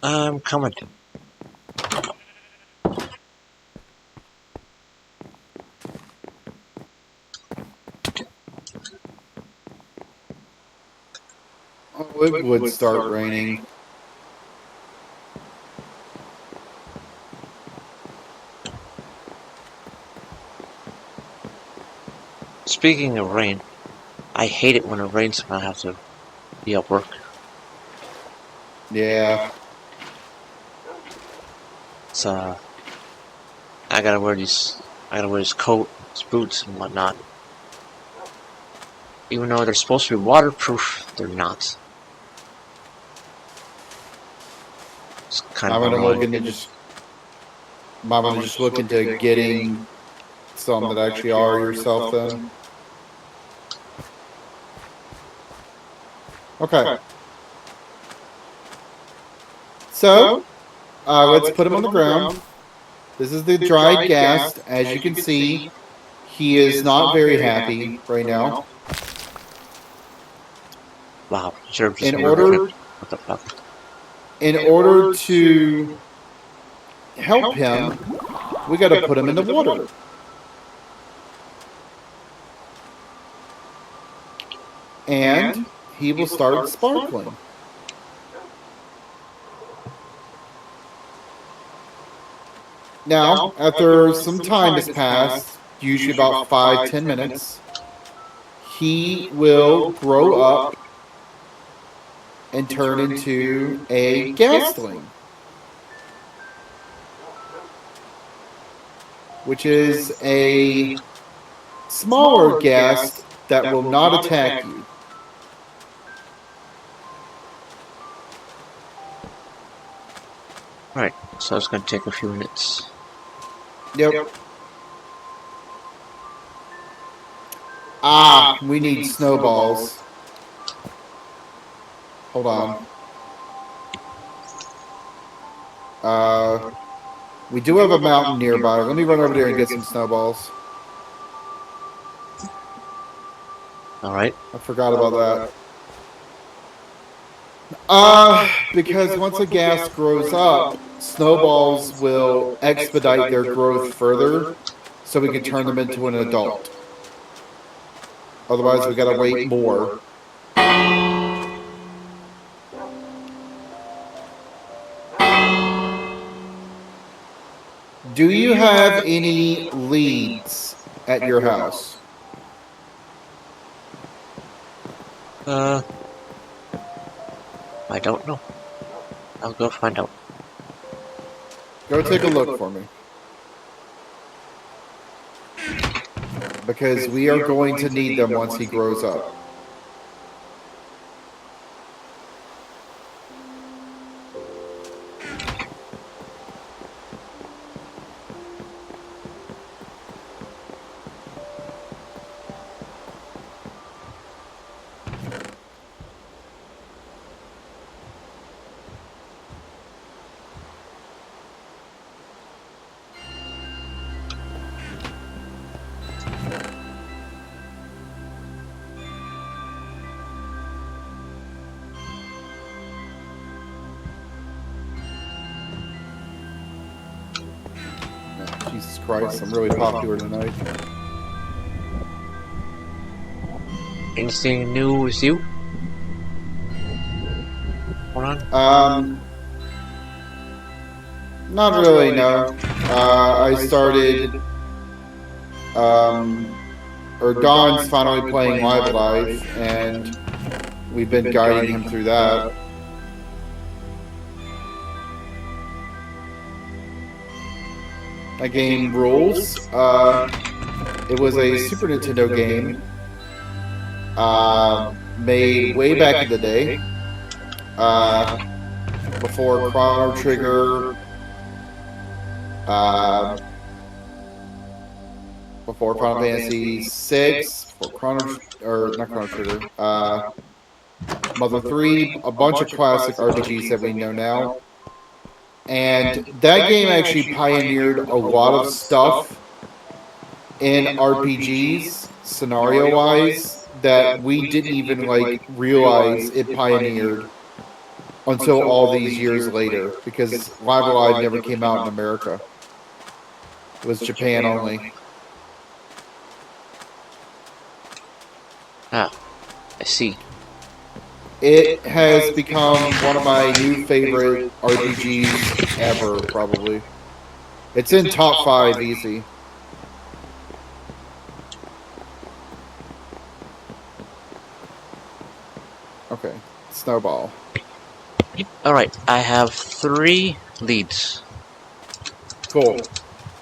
I'm coming. Oh, it would start raining. Speaking of rain, I hate it when it rains and I have to be at work. Yeah. It's I gotta wear this coat, these boots and whatnot. Even though they're supposed to be waterproof, they're not. It's kind of annoying. Might want to just look into getting some that actually are yourself then. Okay. So, let's put him on the ground. This is the dried Ghast. As you can see, he is not very happy right now. Wow, should just In order to help him, we got to put him in the water. And he will start sparkling. Now, after some time has passed, usually about 5-10 minutes, he will grow up and turn into a Ghastling, which is a smaller Ghast that will not attack you. Right, so it's gonna take a few minutes. Yep. We need snowballs. Hold on. We do have a mountain nearby. Let me run over there and get some snowballs. Alright. I forgot about that. Because once a ghast grows up, snowballs will expedite their growth further, so we can turn them into an adult. Otherwise, we gotta wait more. Do you have any leads at your house? I don't know. I'll go find out. Go take a look for me. Because we are going to need them once he grows up. Jesus Christ, I'm really popular tonight. Anything new with you? Hold on. Not really, no. I started, or Don's finally playing Live Alive, and we've been guiding him through that. That game rules. It was a Super Nintendo game made way back in the day, before Chrono Trigger, before Final Fantasy VI, before not Chrono Trigger, Mother 3, a bunch of classic RPGs that we know now. And that game actually pioneered a lot of stuff in RPGs, scenario-wise, that we didn't even, like, realize it pioneered until all these years later, because Live Alive never came out in America. It was Japan only. Ah, I see. It has become one of my new favorite RPGs ever, probably. It's in top 5 easy. Okay, snowball. Alright, I have 3 leads. Cool.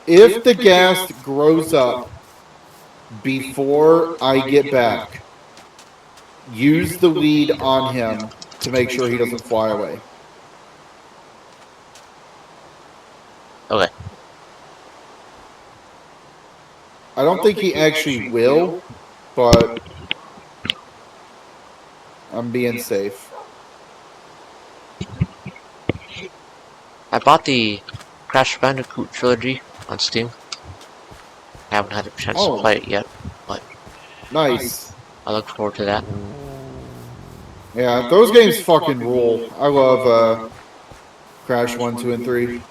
If the ghast grows up before I get back, use the lead on him to make sure he doesn't fly away. Okay. I don't think he actually will, but I'm being safe. I bought the Crash Bandicoot trilogy on Steam. I haven't had a chance to play it yet, but Nice. I look forward to that. Yeah, those games fucking rule. I love Crash 1, 2, and 3.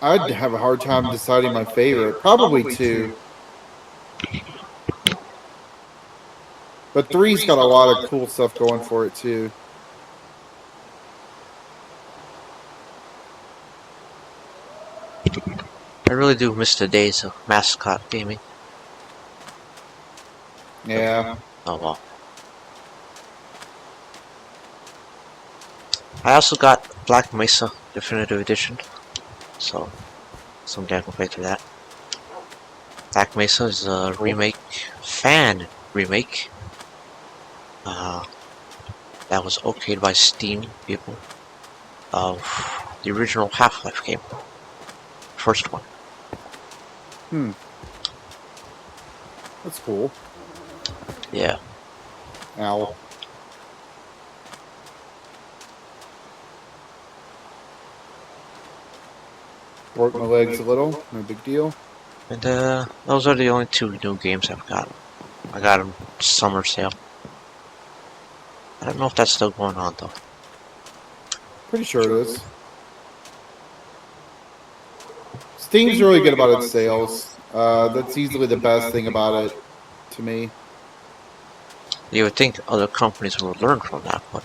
I'd have a hard time deciding my favorite. Probably 2. But 3's got a lot of cool stuff going for it, too. I really do miss the days of mascot gaming. Yeah. Oh well. I also got Black Mesa Definitive Edition, so someday I can play through that. Black Mesa is a remake, fan remake uh, that was okayed by Steam people of the original Half-Life game, first one. Hmm. That's cool. Yeah. Ow. Broke my legs a little. No big deal. And those are the only two new games I've got. I got them summer sale. I don't know if that's still going on though. Pretty sure it is. Steam's really good about its sales. That's easily the best thing about it to me. You would think other companies would learn from that, but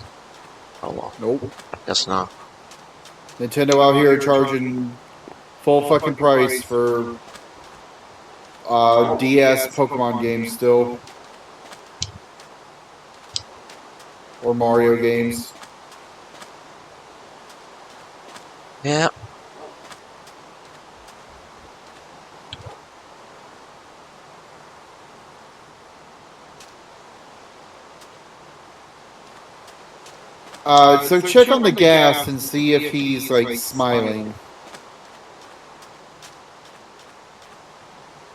oh well. Nope. I guess not. Nintendo out here charging full fucking price for DS Pokemon games still. Or Mario games. Yeah. So check on the Ghast and see if he's like smiling.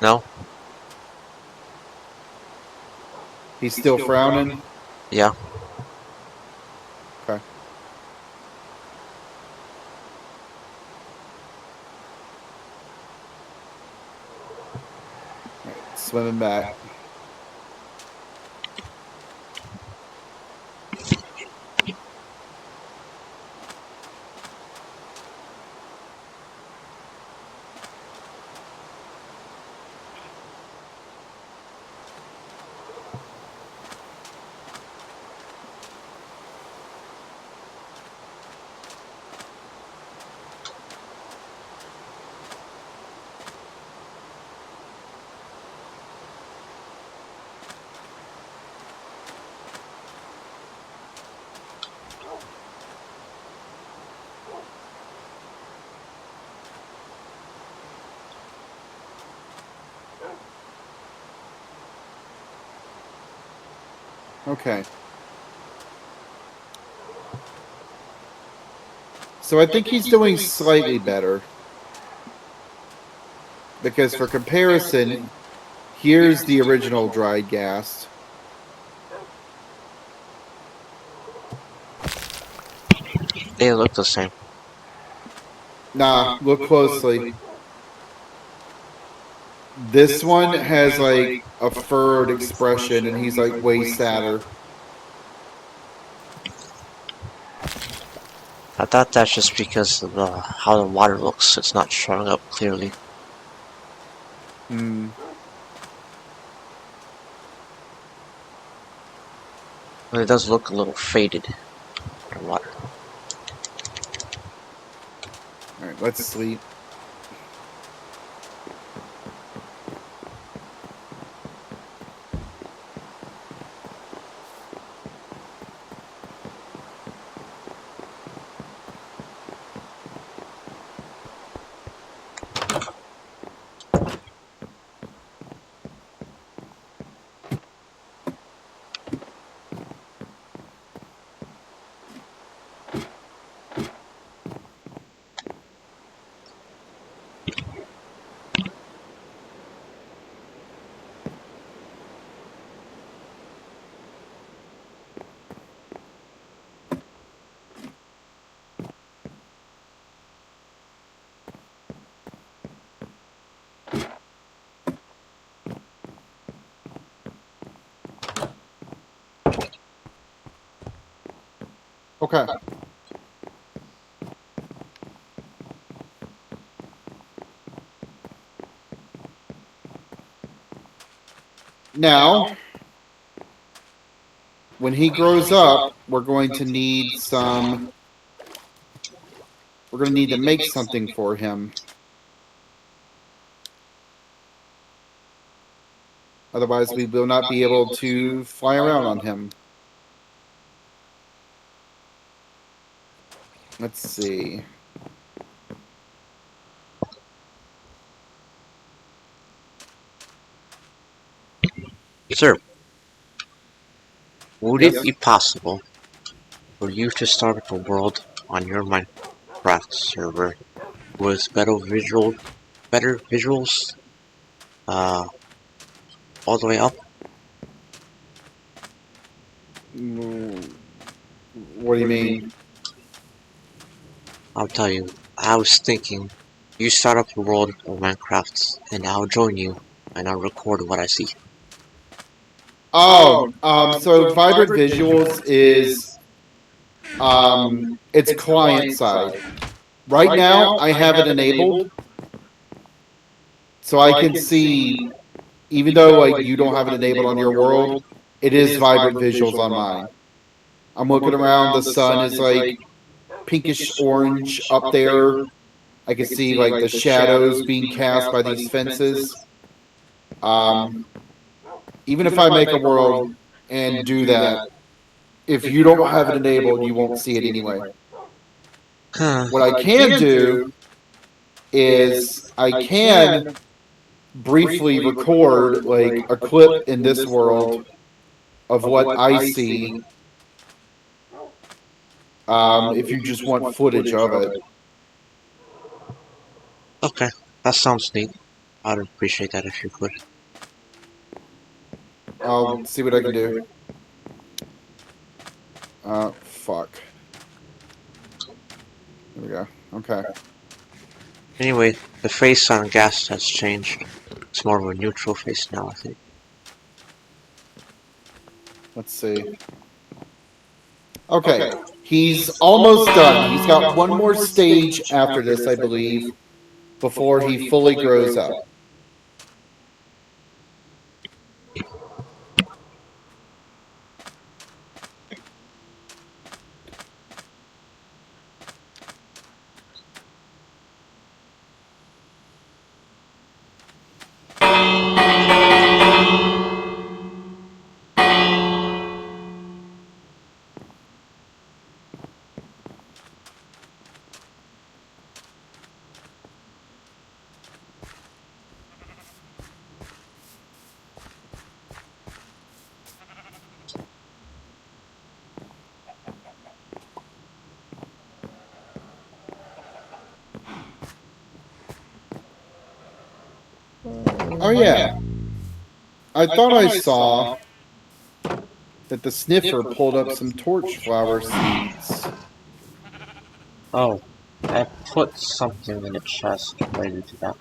No? He's still frowning. Yeah. Okay. Right, swimming back. Okay. So I think he's doing slightly better. Because for comparison, here's the original dried Ghast. They look the same. Nah, look closely. This one has like a furrowed expression and he's like way sadder. I thought that's just because of how the water looks. It's not showing up clearly. Hmm. But it does look a little faded, the water. Alright, let's sleep. Okay. Now, when he grows up, we're going to need some... We're going to need to make something for him. Otherwise, we will not be able to fly around on him. Let's see. Sir, would Yes. it be possible for you to start up a world on your Minecraft server with better visuals, uh, all the way up? What do you mean? I'll tell you. I was thinking, you start up a world of Minecraft, and I'll join you, and I'll record what I see. Oh, so Vibrant Visuals is it's client side. Right now, I have it enabled, so I can see, even though like you don't have it enabled on your world, it is Vibrant Visuals on mine. I'm looking around. The sun is like pinkish orange up there. I can see like the shadows being cast by these fences. Even if I make a world and do that, if you don't have it enabled, you won't see it anyway. What I can do is I can briefly record like a clip in this world of what I see. If you just want footage of it. Okay, that sounds neat. I'd appreciate that if you could. I'll see what I can do. Fuck. There we go. Okay. Anyway, the face on Ghast has changed. It's more of a neutral face now, I think. Let's see. Okay. He's almost done. He's got one more stage after this, I believe, before he fully grows up. Oh, yeah. I thought I saw that the sniffer pulled up some torch flower seeds. Oh, I put something in a chest related to that.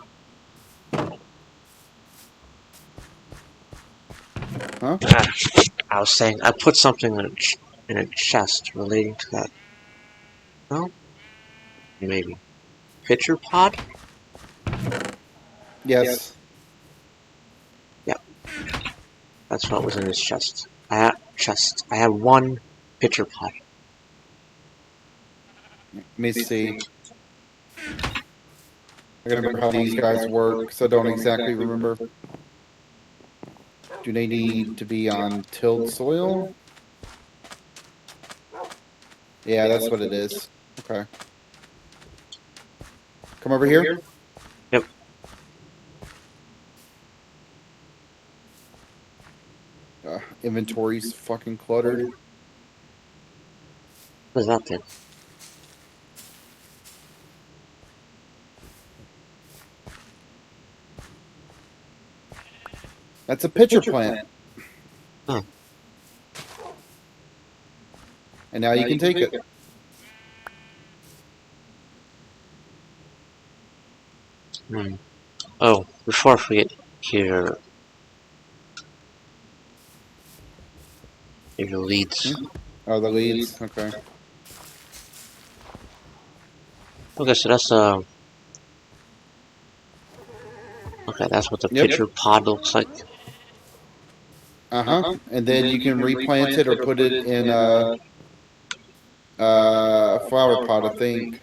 Huh? I was saying, I put something in a chest relating to that. No? Maybe. Pitcher pod? Yes. Yep. That's what was in his chest. I have one pitcher pod. Let me see. I gotta remember how these guys work, because I don't exactly remember. Do they need to be on tilled soil? Yeah, that's what it is. Okay. Come over here. Yep. Inventory's fucking cluttered. What is that then? That's a pitcher plant. Huh. And now you can take it. Oh, before I forget, here are your leads. Oh, the leads. Okay. Okay, so that's okay, that's what the Yep. pitcher pod looks like. And then you can replant it or put it in a flower pot, I think.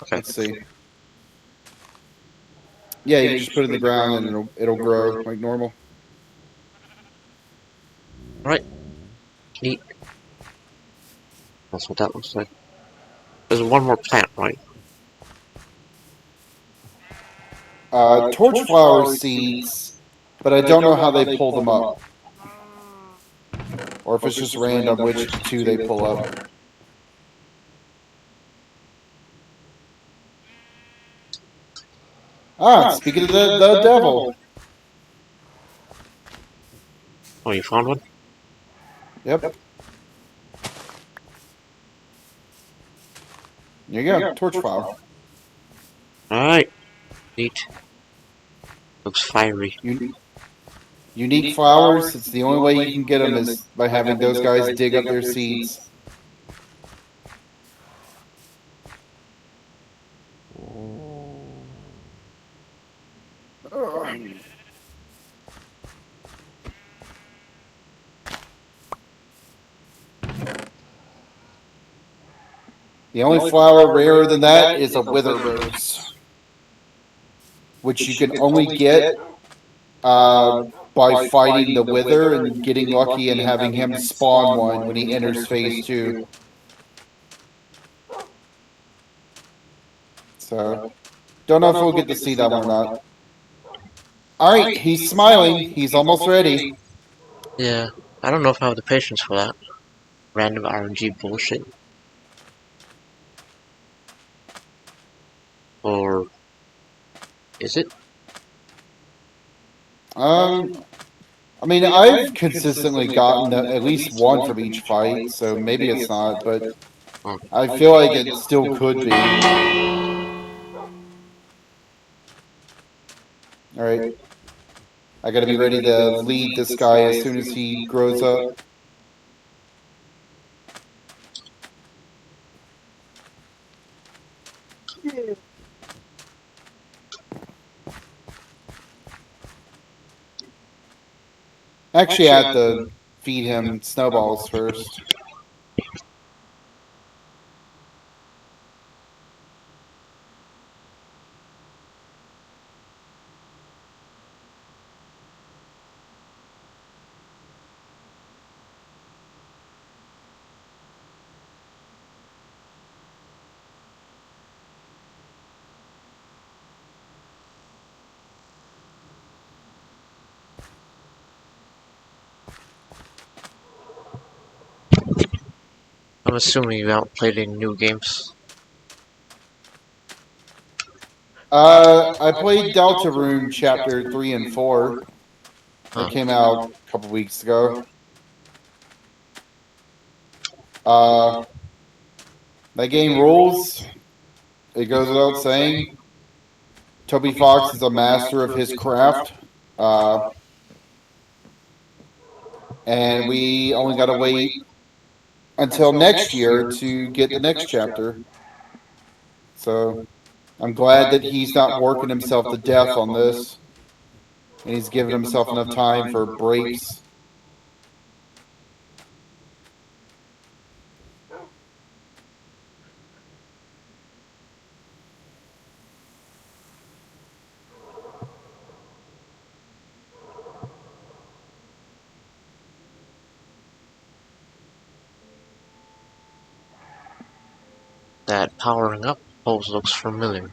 Okay. Let's see. Yeah, you can just put it in the ground and it'll grow like normal. Right. Neat. That's what that looks like. There's one more plant, right? Torch flower seeds, but I don't know how they pull them up. or if it's just random which two they pull up. Speaking of the devil. Oh, you found one? Yep. There you go. Torch flower. Alright. Neat. Looks fiery. Unique flowers. It's the only way you can get them is by having those guys dig up their seeds. The only flower rarer than that is a wither rose, which you can only get by fighting the wither and getting lucky and having him spawn one when he enters phase 2. So, don't know if we'll get to see that one or not. Alright, he's smiling. He's almost ready. Yeah, I don't know if I have the patience for that. Random RNG bullshit. Or is it? I mean, I've consistently gotten at least one from each fight, so maybe it's not, but I feel like it still could be. Alright. I gotta be ready to lead this guy as soon as he grows up. Actually, I have to feed him snowballs first. I'm assuming you haven't played any new games. I played Deltarune Chapter 3 and 4. That came out a couple weeks ago. That game rules. It goes without saying. Toby Fox is a master of his craft. And we only gotta wait until next year to get the next chapter. So I'm glad that he's not working himself to death on this. And he's giving himself enough time for breaks. That powering up pose looks familiar.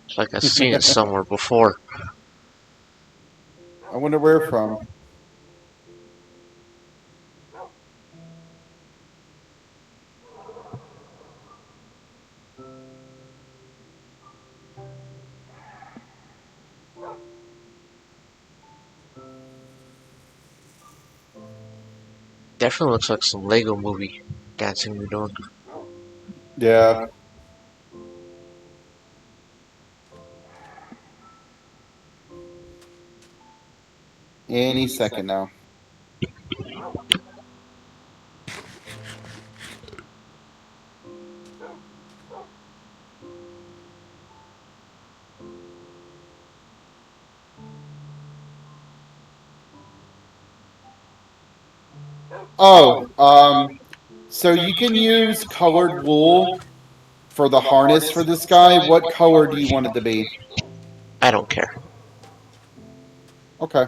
It's like I've seen it somewhere before. I wonder where from. Definitely looks like some Lego movie dancing you're doing. Yeah. Any second now. So you can use colored wool for the harness for this guy. What color do you want it to be? I don't care. Okay.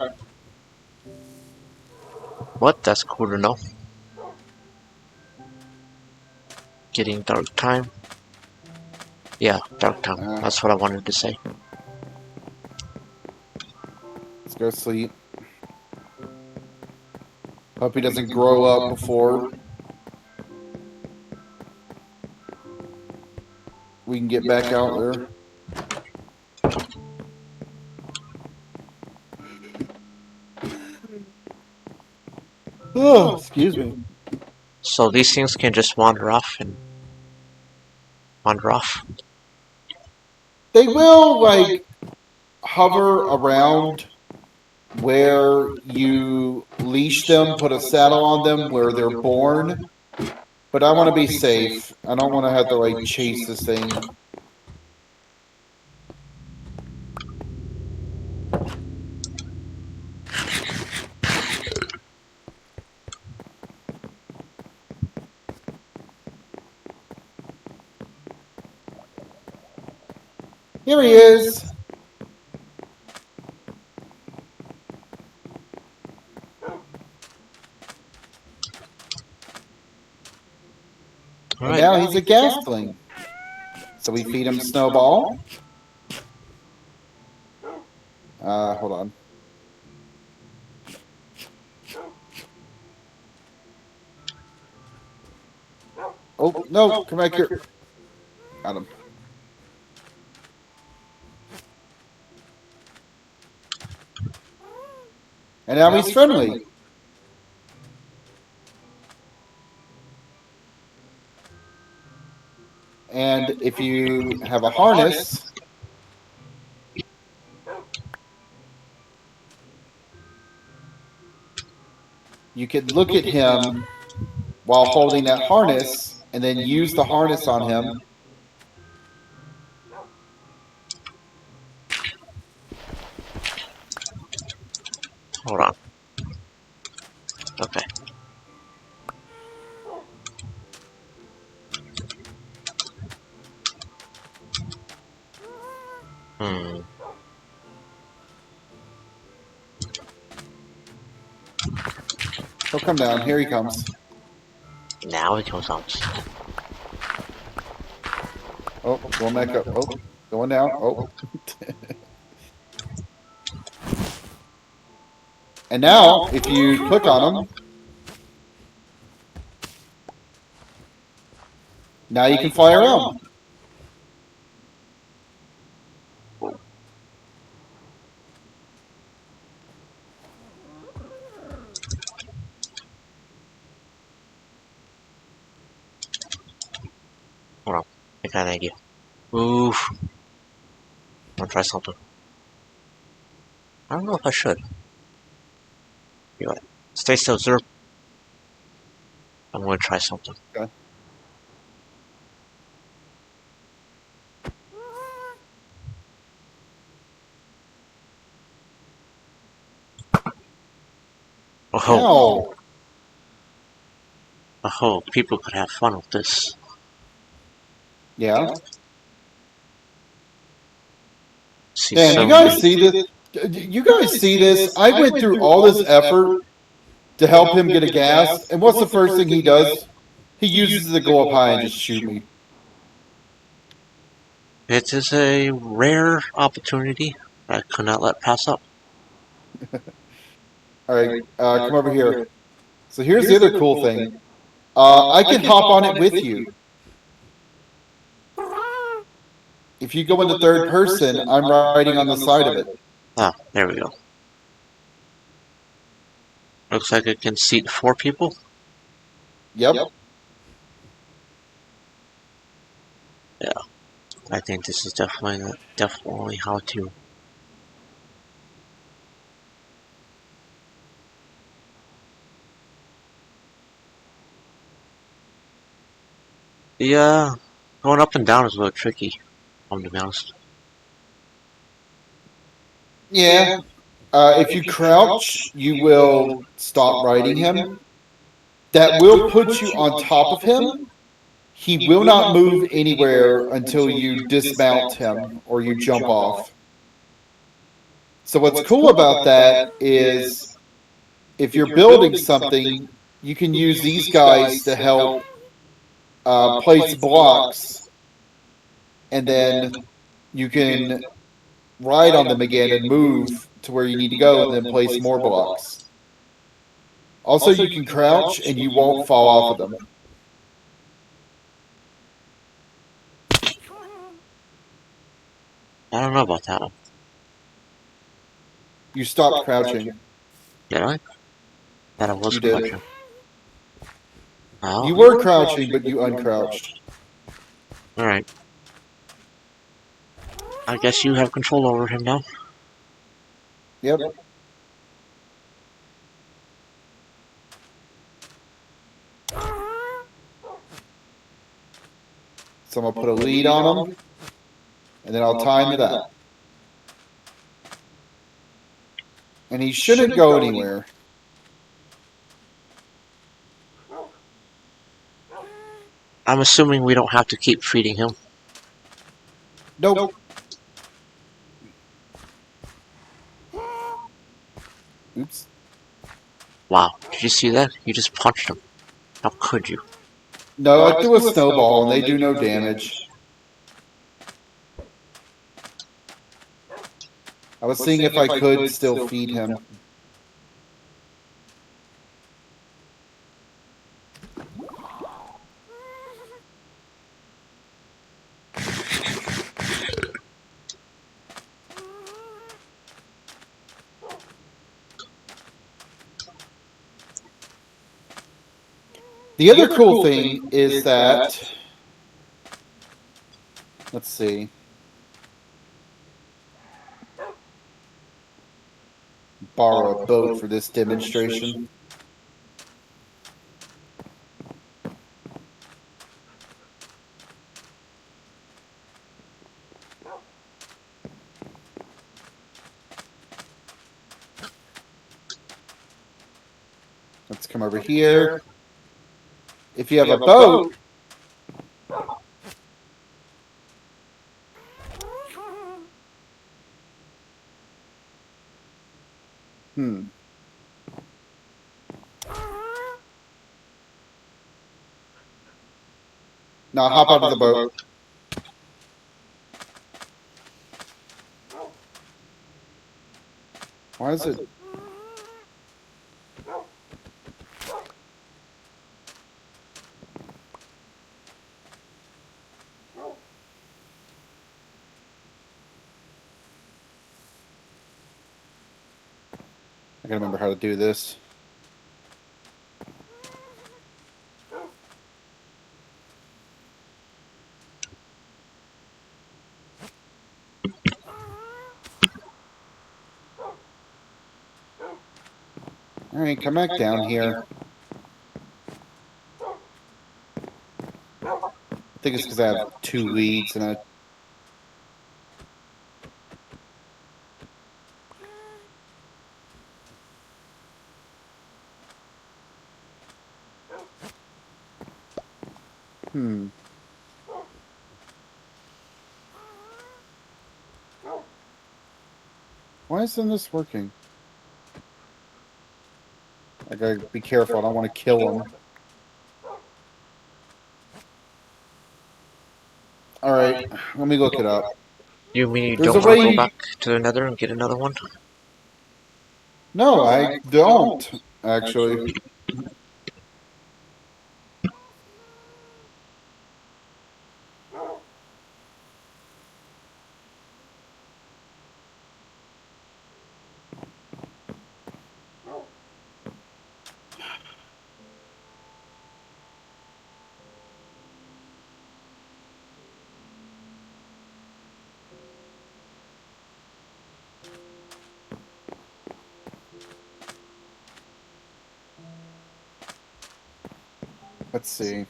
What? That's cool to know. Getting dark time. Yeah, dark time. That's what I wanted to say. Let's go sleep. Hope he doesn't grow up before we can get back out there. Oh, excuse me. So these things can just wander off and wander off. They will, like, hover around where you leash them, put a saddle on them where they're born. But I want to be safe. I don't want to have to, like, chase this thing. Here he is. And now he's a Ghastling. So we feed him Snowball. Hold on. Oh, no, come back here. Got him. And now he's friendly. And if you have a harness, you could look at him while holding that harness and then use the harness on him. Hold on. Okay. He'll come down. Here he comes. Now he comes out. Oh, going back up. Oh, going down. Oh. And now, if you click on him, now you can fly around. Hold on. I got an idea. Oof. I'll try something. I don't know if I should. You know what? Stay still, Zerp. I'm gonna try something. Okay. Oh, No. oh, people could have fun with this. Yeah. See, Man, so you guys see this? You guys see this? I went through all this effort to help him get a gas, and what's the first thing he does? He uses it to go up high and just shoot me. It is a rare opportunity I could not let pass up. Alright, come over here. So here's the other cool thing. I can hop on it with you. If you go into third person, I'm riding on the side of it. Ah, there we go. Looks like it can seat 4 people. Yep. Yeah, I think this is definitely how to. Yeah, going up and down is a little tricky. I'm to be honest. Yeah. If you crouch, you will stop riding him. That will put you on top of him. He will not move anywhere until you dismount him or you jump off. So what's cool about that is if you're building something, you can use these guys to help place blocks, and then you can ride on them again and move to where you need to go and then place more blocks. Also, you can crouch and you won't fall off of them. I don't know about that one. You stopped crouching. Did I? That I was You did. crouching. Oh. You were crouching, but you uncrouched. Alright. I guess you have control over him now. Yep. So I'm going to put a lead on him, and then I'll tie him to that. And he shouldn't go anywhere. I'm assuming we don't have to keep feeding him. Nope. Oops. Wow, did you see that? You just punched him. How could you? No, I threw a snowball, and they do no damage. I was seeing if I could still feed him. The other cool thing is that, let's see. Borrow a boat for this demonstration. Let's come over here. If you have a boat, Now hop out of the boat. Why is it? I gotta remember how to do this. Alright, come back down here. I think it's because I have 2 leads and I... Why isn't this working? I gotta be careful, I don't want to kill him. Alright, let me look it up. You mean you There's don't a want to go way... back to the nether and get another one? No, I don't, actually. Let's see.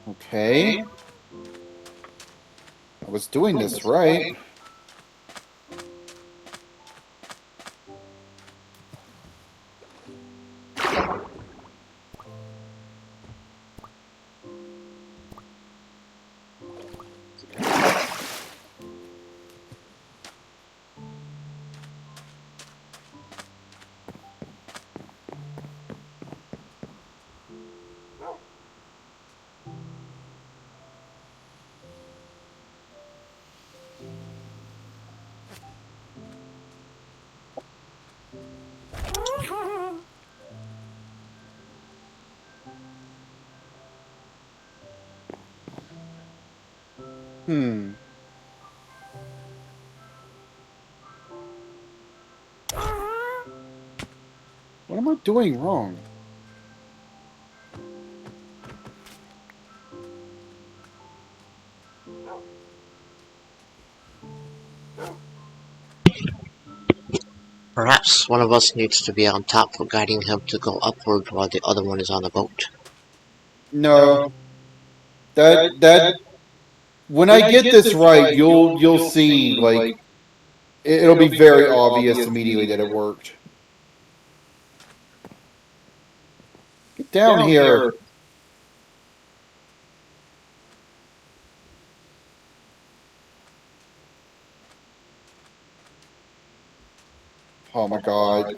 Okay. I was doing this right. Hmm. What am I doing wrong? Perhaps one of us needs to be on top for guiding him to go upward while the other one is on the boat. No. That when I get this right, you'll see like it'll be very obvious immediately that it worked. Get down here. Oh my god.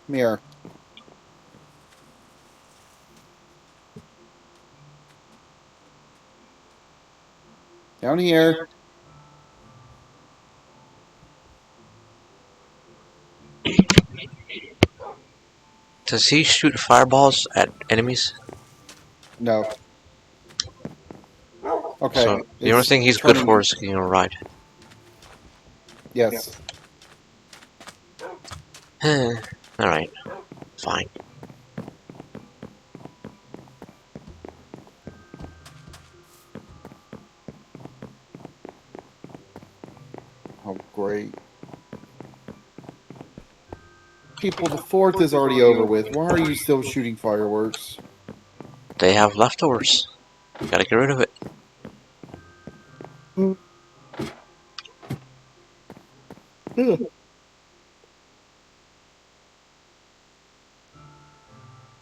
Come here. Down here. Does he shoot fireballs at enemies? No. Okay. So the only It's thing he's good turning. for is getting a ride. Yes. Alright, fine. Oh, great. People, the 4th is already over with. Why are you still shooting fireworks? They have leftovers. Gotta get rid of it.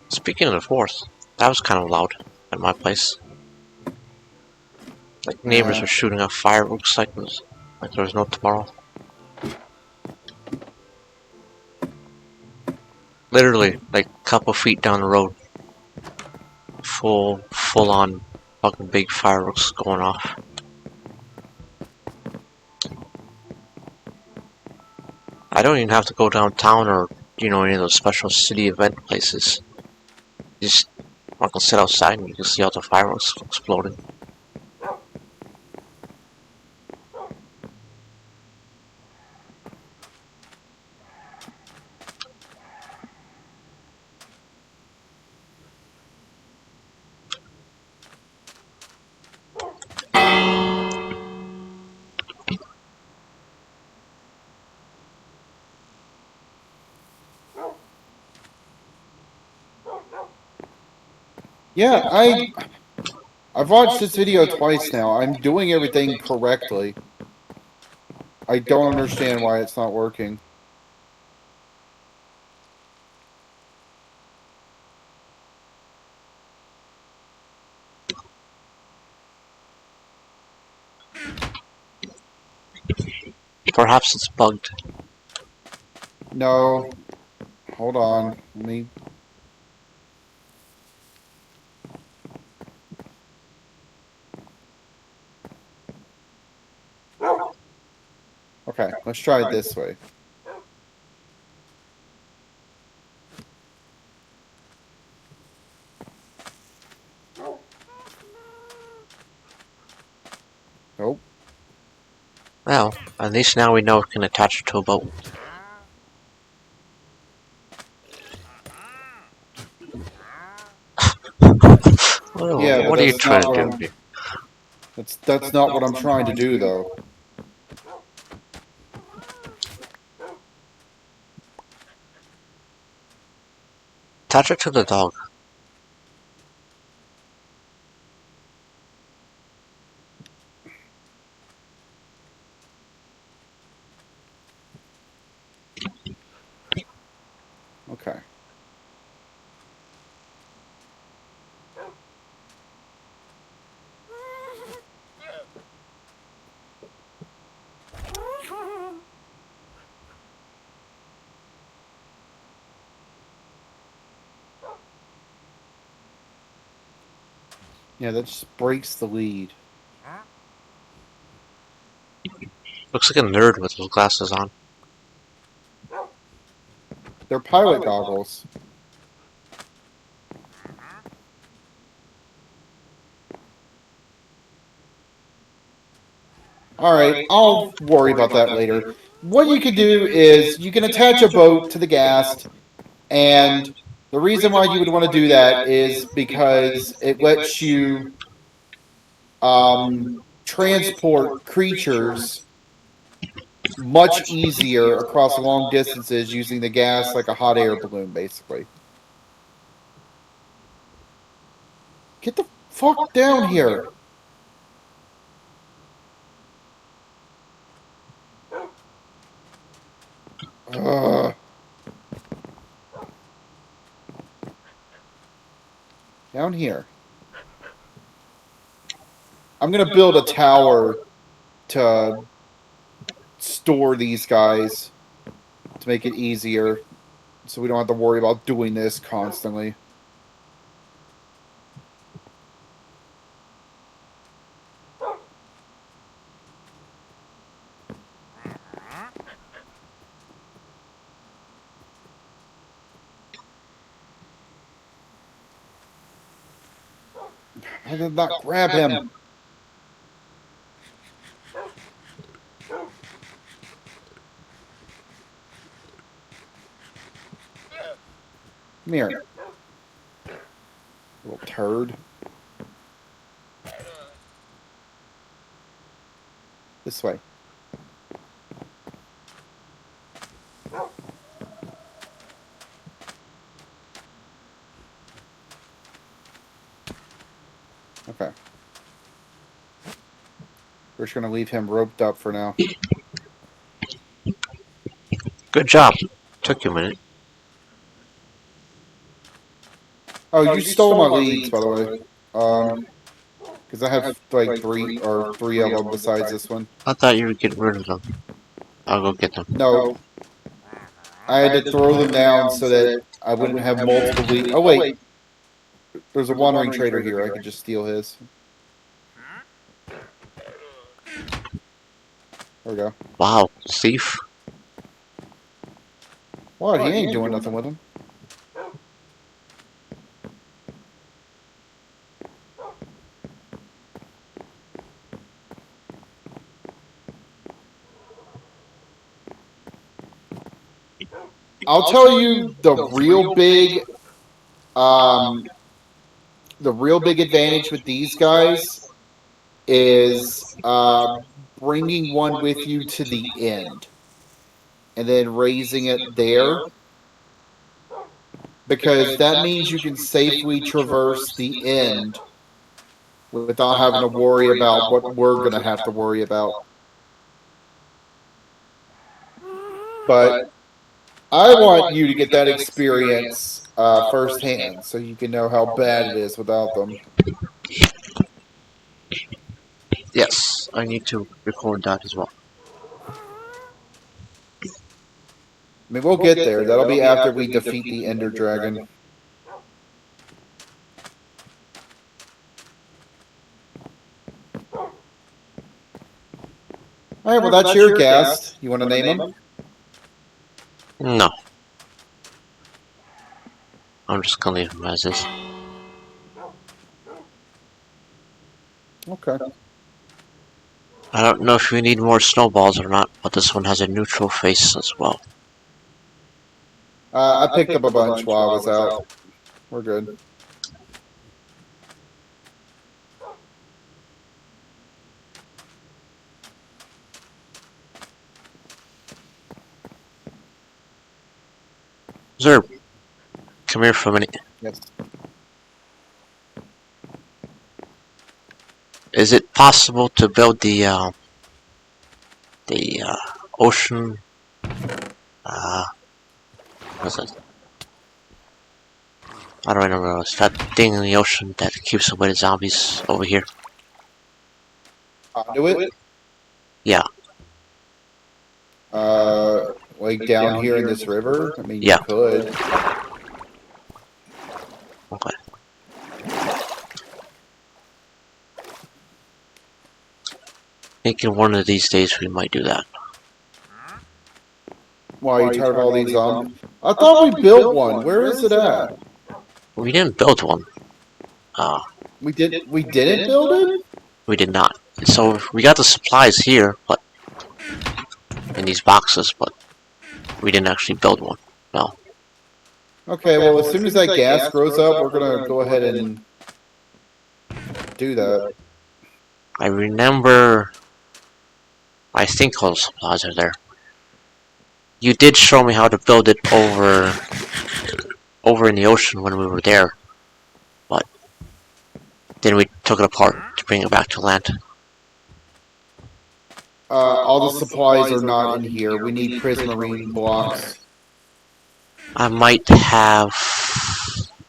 Speaking of the 4th, that was kind of loud at my place. Like neighbors were shooting off fireworks like there was no tomorrow. Literally, like a couple feet down the road. Full on fucking big fireworks going off. I don't even have to go downtown or, you know, any of those special city event places. You just fucking sit outside and you can see all the fireworks exploding. Yeah, I've watched this video twice now. I'm doing everything correctly. I don't understand why it's not working. Perhaps it's bugged. No. Hold on. Let me. Okay, let's try it this way. Nope. Well, at least now we know it can attach it to a boat. Well, Yeah, but what are you that's trying not to what do I'm. here? That's not what I'm trying to do, though. Attach it to the dog. Okay. Yeah, that just breaks the lead. Looks like a nerd with those glasses on. They're pilot goggles. Alright, I'll worry about that later. What you can do is you can attach a boat to the Ghast, and the reason why you would want to do that is because it lets you transport creatures much easier across long distances using the gas like a hot air balloon, basically. Get the fuck down here. Down here. I'm going to build a tower to store these guys to make it easier so we don't have to worry about doing this constantly. I did not grab him. Come here. Little turd. This way. Okay. We're just going to leave him roped up for now. Good job. Took you a minute. Oh, you stole my leads, by the way. Because I have like three of them besides this one. I thought you would get rid of them. I'll go get them. No. I had to throw them down so that I wouldn't have multiple leads. Oh, wait. There's a wandering trader here. I could just steal his. There we go. Wow, thief. What? He ain't doing nothing with him. I'll tell you the real big advantage with these guys is bringing one with you to the end and then raising it there, because that means you can safely traverse the end without having to worry about what we're going to have to worry about. But I want you to get that experience firsthand so you can know how bad it is without them. Yes, I need to record that as well. I mean, we'll get there. That'll be after we defeat the Ender Dragon. Alright, well, that's your Ghast. You want to name him? No. I'm just gonna leave him as is. Okay. I don't know if we need more snowballs or not, but this one has a neutral face as well. I picked up a bunch while I was out. We're good. Zerb, come here for a minute. Yes. Is it possible to build the ocean? What's it? I don't remember. It's that thing in the ocean that keeps away the zombies over here. Do it? Yeah. Like down here in this river? I mean, Yeah. you could. Okay. Thinking one of these days we might do that. Why, you tired of all these zombies? I thought we built one. Where is it at? We didn't build one. We didn't build it? We did not. So we got the supplies here, but in these boxes, but we didn't actually build one. No. Okay, well, as soon as that gas grows up, we're gonna go ahead and do that. I remember. I think all the supplies are there. You did show me how to build it over in the ocean when we were there, but then we took it apart to bring it back to land. All the supplies are not in here. We need prismarine blocks. I might have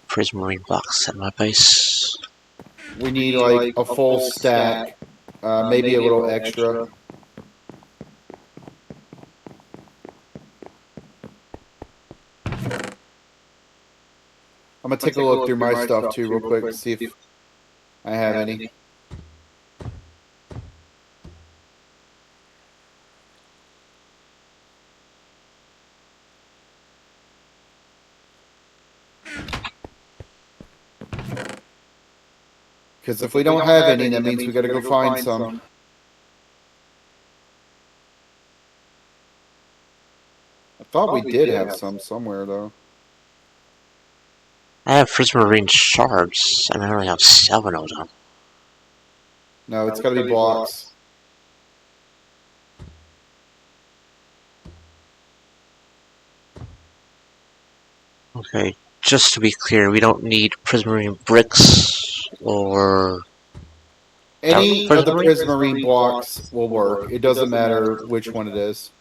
prismarine blocks at my base. We need like a full stack, maybe a little extra. I'm gonna take a look through my stuff too, real quick, to see if I have any. Because if we don't have any, that means we gotta go find some. I thought we did have some somewhere, though. I have prismarine shards, and I only have 7 of them. No, it's gotta be blocks. Okay, just to be clear, we don't need prismarine bricks or Any of the prismarine blocks will work. It doesn't matter which one it is.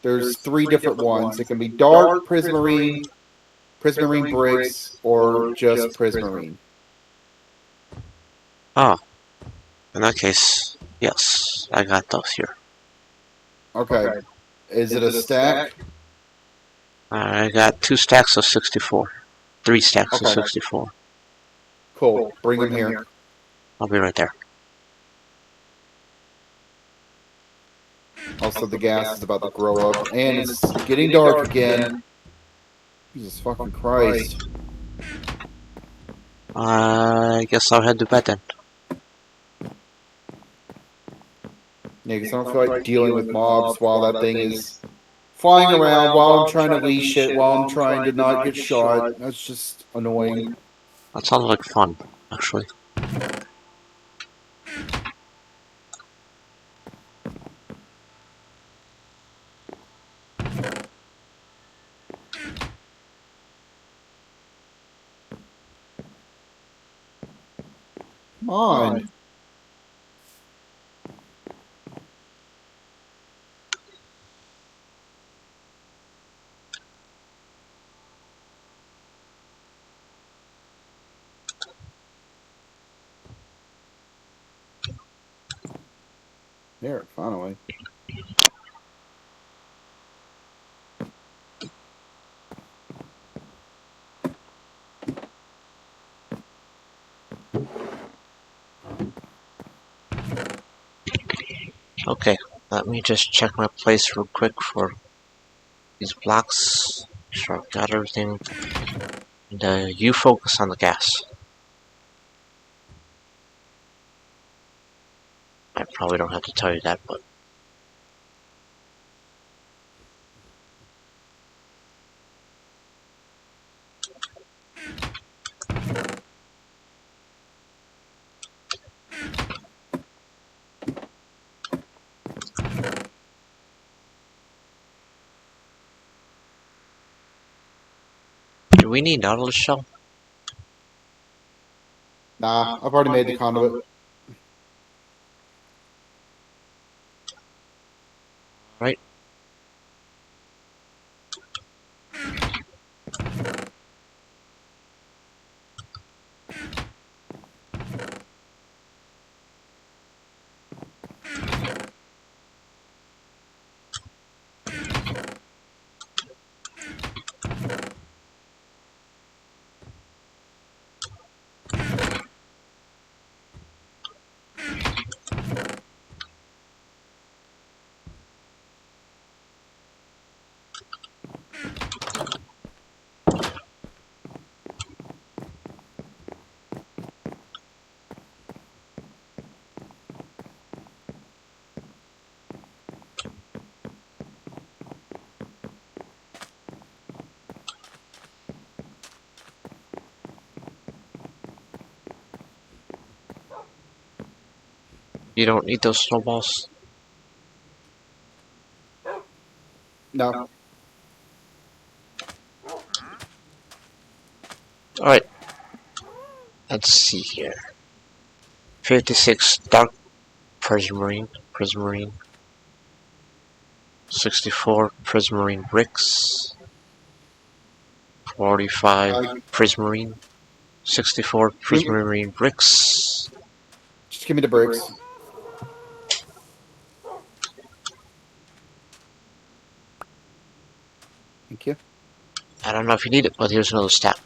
There's 3 different ones. It can be dark prismarine, prismarine bricks, or just prismarine. Oh, in that case, yes, I got those here. Okay. Is it a stack? I got 2 stacks of 64. 3 stacks of 64. Cool. Bring them here. I'll be right there. Also, the gas is about to grow up, and it's getting dark again. Jesus fucking Christ. I guess I'll head to bed then. Yeah, because I don't feel like dealing with mobs while that thing is flying around, while I'm trying to leash it, while I'm trying to not get shot. That's just annoying. That sounds like fun, actually. Come on. There, finally. Okay, let me just check my place real quick for these blocks. Make sure I've got everything. And you focus on the gas. I probably don't have to tell you that, but do we need Nautilus shell? Nah, I've already made the conduit. Right. You don't need those snowballs? No. Alright. Let's see here. 56 Dark Prismarine. 64 Prismarine bricks. 45 Prismarine. 64 Prismarine bricks. Just give me the bricks. Thank you. I don't know if you need it, but here's another stack.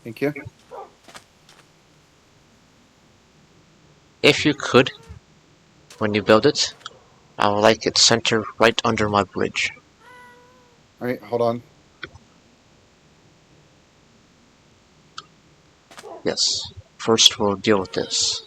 Thank you. If you could, when you build it, I would like it centered right under my bridge. Alright, hold on. Yes. First we'll deal with this.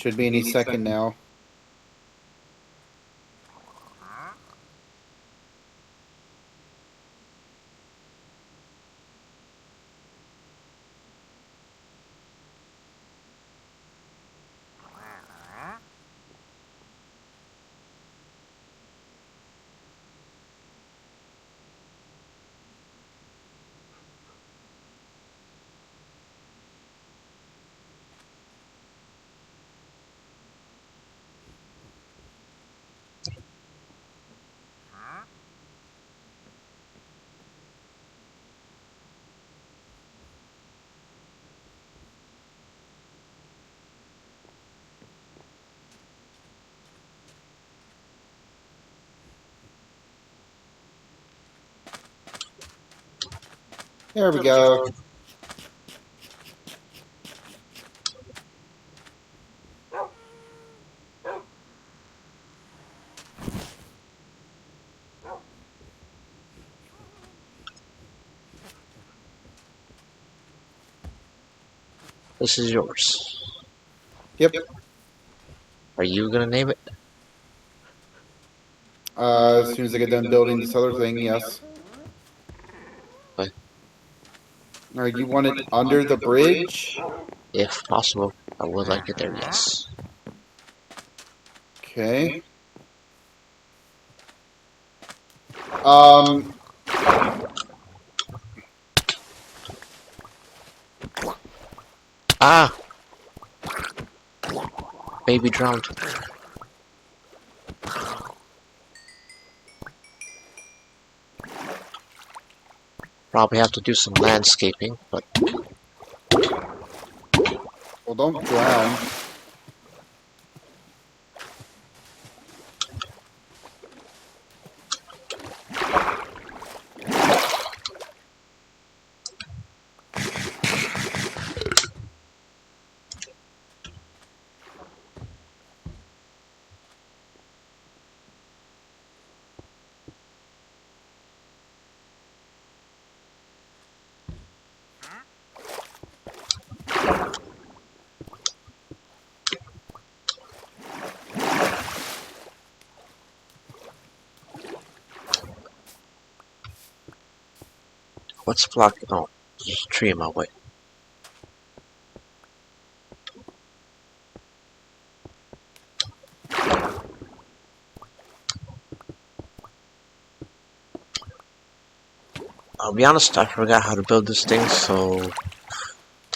Should be any second now. There we go. This is yours. Yep. Are you gonna name it? As soon as I get done building this other thing, yes. What? Alright, you want it under the bridge? If possible, I would like it there, yes. Okay. Um... Ah! Baby drowned. Probably have to do some landscaping, but Well, don't drown. what's blocking? Oh, there's a tree in my way. I'll be honest, I forgot how to build this thing, so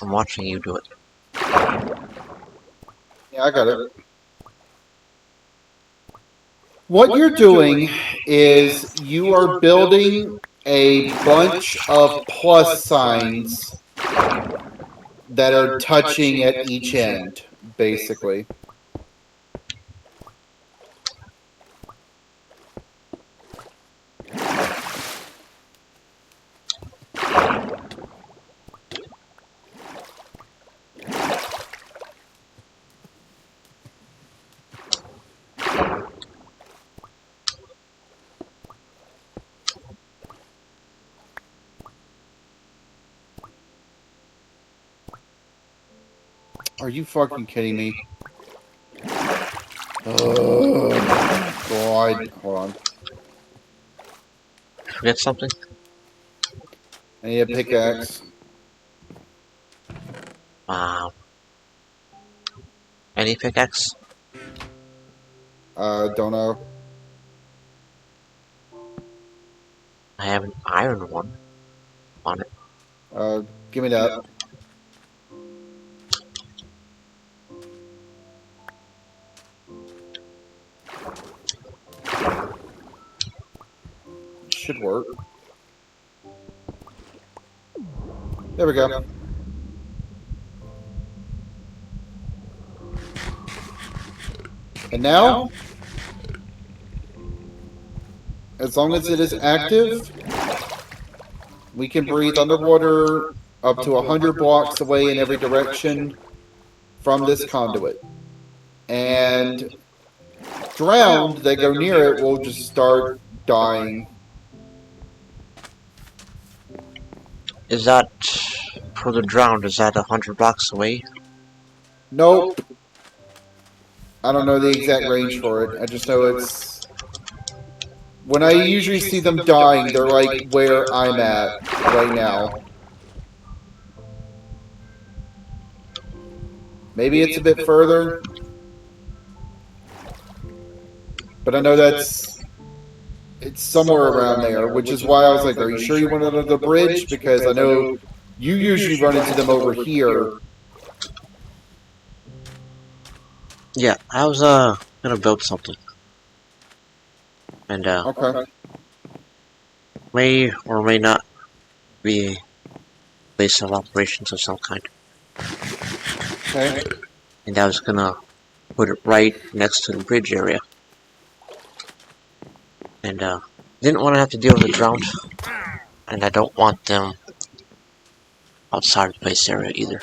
I'm watching you do it. Yeah, I got it. What you're doing is you are building a bunch of plus signs that are touching at each end, basically. Are you fucking kidding me? Oh, God. Hold on. Forget something? I need a pickaxe. Wow. Any pickaxe? Don't know. I have an iron one on it. Give me that. Should work. There we go. And now, as long as it is active, we can breathe underwater up to 100 blocks away in every direction from this conduit. And drowned, they go near it, will just start dying. Is that for the drowned? Is that 100 blocks away? Nope. I don't know the exact range for it. I just know it's... When I usually see them dying, they're like where I'm at right now. Maybe it's a bit further. But I know that's... It's somewhere around there, which is why I was like, are you sure you want it under the bridge? Because I know you usually run into them over here. Yeah, I was gonna build something. And Okay. may or may not be base of operations of some kind. Okay. And I was gonna put it right next to the bridge area. And didn't want to have to deal with the drowned. And I don't want them outside the base area either.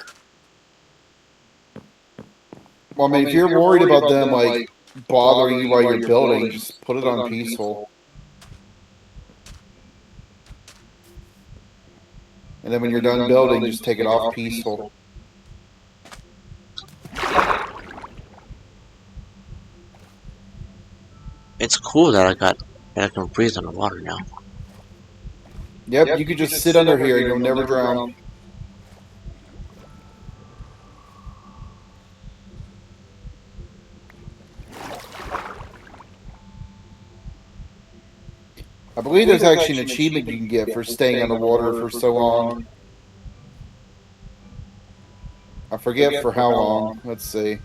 Well, I mean, if you're worried about them, like, bothering you while you're building, just put it on peaceful. And then when you're done building, just take it off peaceful. It's cool that I can breathe underwater now. Yep, you could just sit under here and you'll never drown. I believe there's actually an achievement you can get for staying underwater for so long. I forget for how long. Let's see.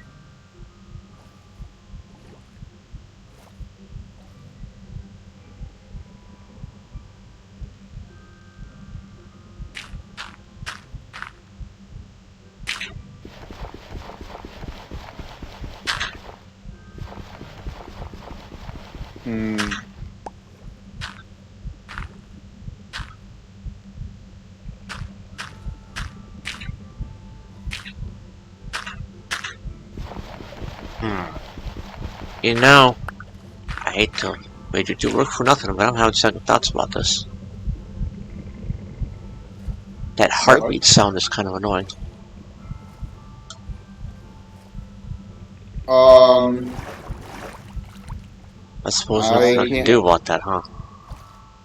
You know, I hate to make you do work for nothing, but I'm having second thoughts about this. That heartbeat sound is kind of annoying. I suppose nothing I can do about that, huh?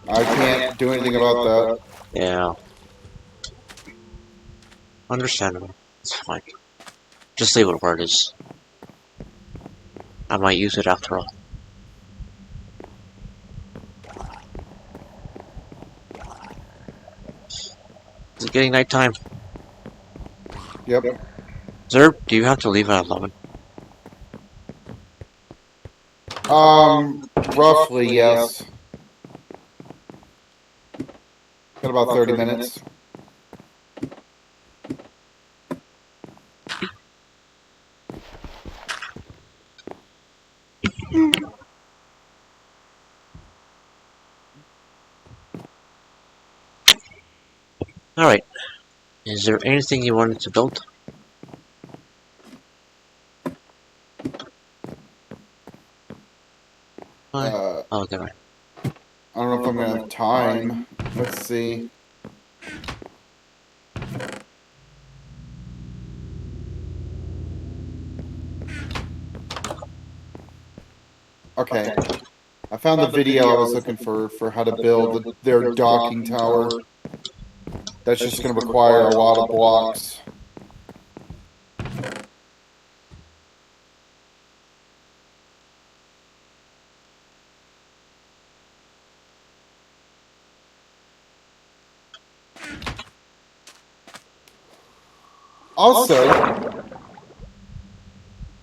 I can't do anything about that. Yeah. Understandable. It's fine. Just leave it where it is. I might use it after all. Is it getting nighttime? Yep. Zerb, do you have to leave at 11? Roughly, yes. Got about 30 minutes. Alright. Is there anything you wanted to build? Oh, okay, right. I don't know if I'm gonna have time. Let's see. Okay. I found the video I was looking for how to build their docking tower. That's just going to require a lot of blocks. Also,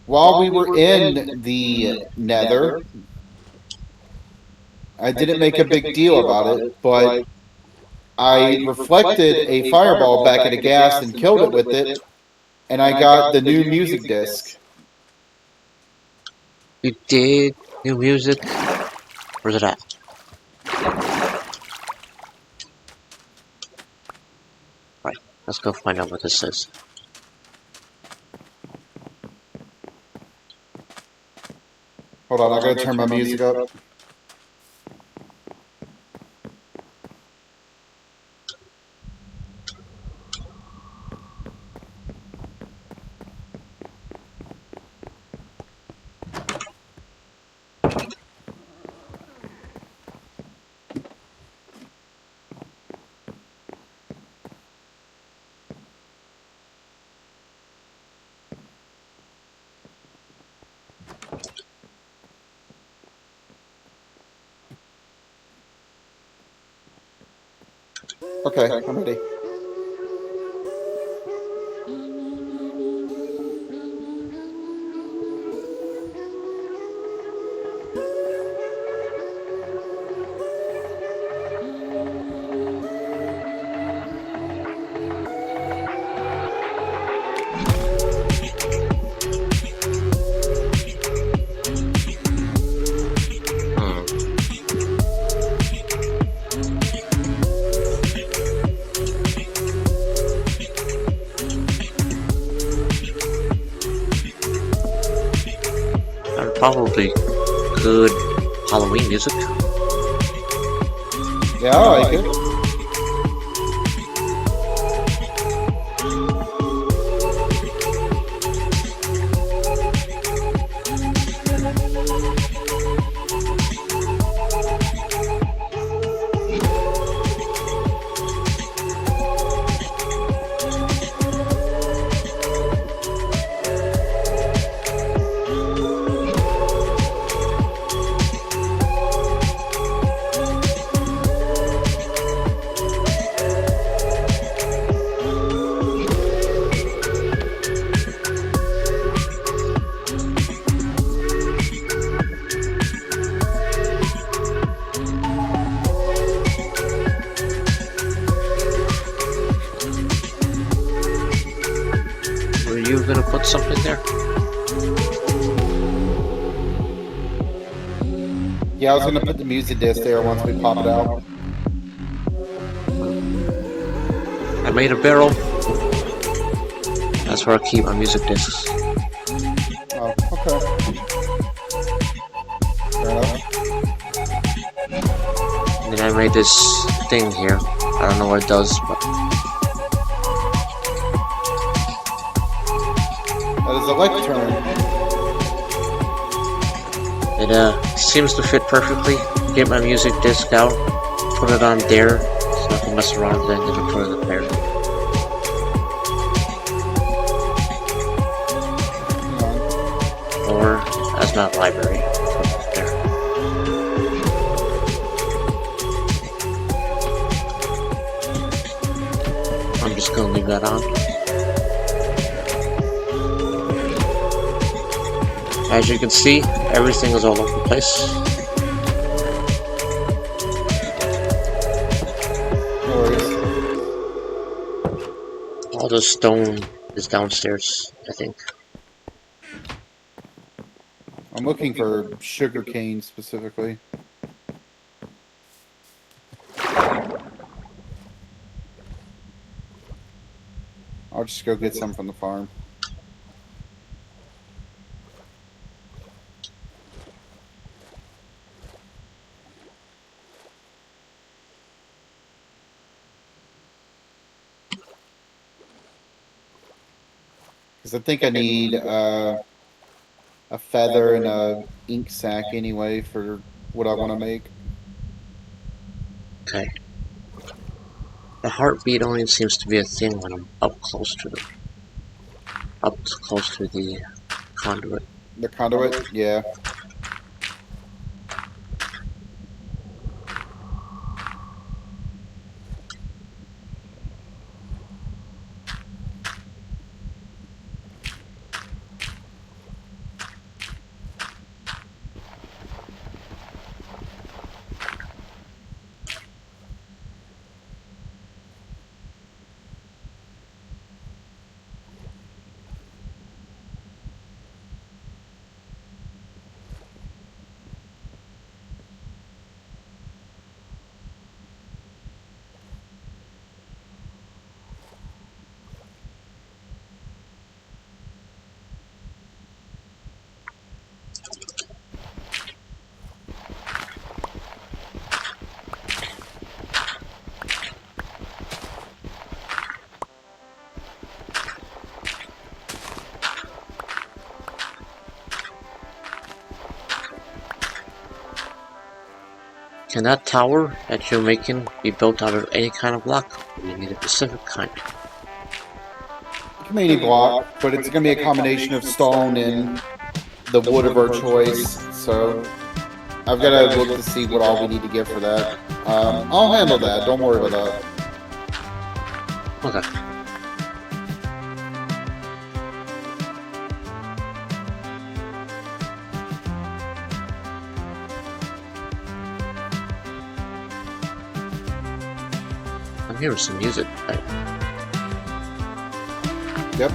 while we were in the Nether, I didn't make a big deal about it, but I reflected a fireball back at a ghast and killed it with it, and I got the new music disc. You did new music? Where's it at? Right, let's go find out what this is. Hold on, I gotta turn my music up. Okay, I'm ready. Probably good Halloween music. Yeah, I like it. Were you gonna put something there? Yeah, I was gonna put the music disc there once we pop it out. I made a barrel. That's where I keep my music discs. Oh, okay. Fair enough. And then I made this thing here. I don't know what it does, but That is a lectern. it seems to fit perfectly. Get my music disc out, put it on there, so I can mess around with it, and then put it up there. Or as my library. Put it up there. I'm just gonna leave that on. As you can see, everything is all over the place. No worries. All the stone is downstairs, I think. I'm looking for sugar cane specifically. I'll just go get some from the farm. Because I think I need a feather and a ink sac anyway for what I want to make. Okay. The heartbeat only seems to be a thing when I'm up close to the conduit. The conduit, yeah. Can that tower that you're making be built out of any kind of block? Or do you need a specific kind? It can be any block, but it's going to be a combination of stone and the wood of our choice. So I've got to look to see what all we need to get for that. I'll handle that. Don't worry about that. Okay. I'm hearing some music. Yep.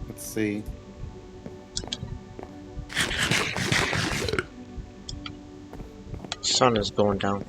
Let's see. Sun is going down.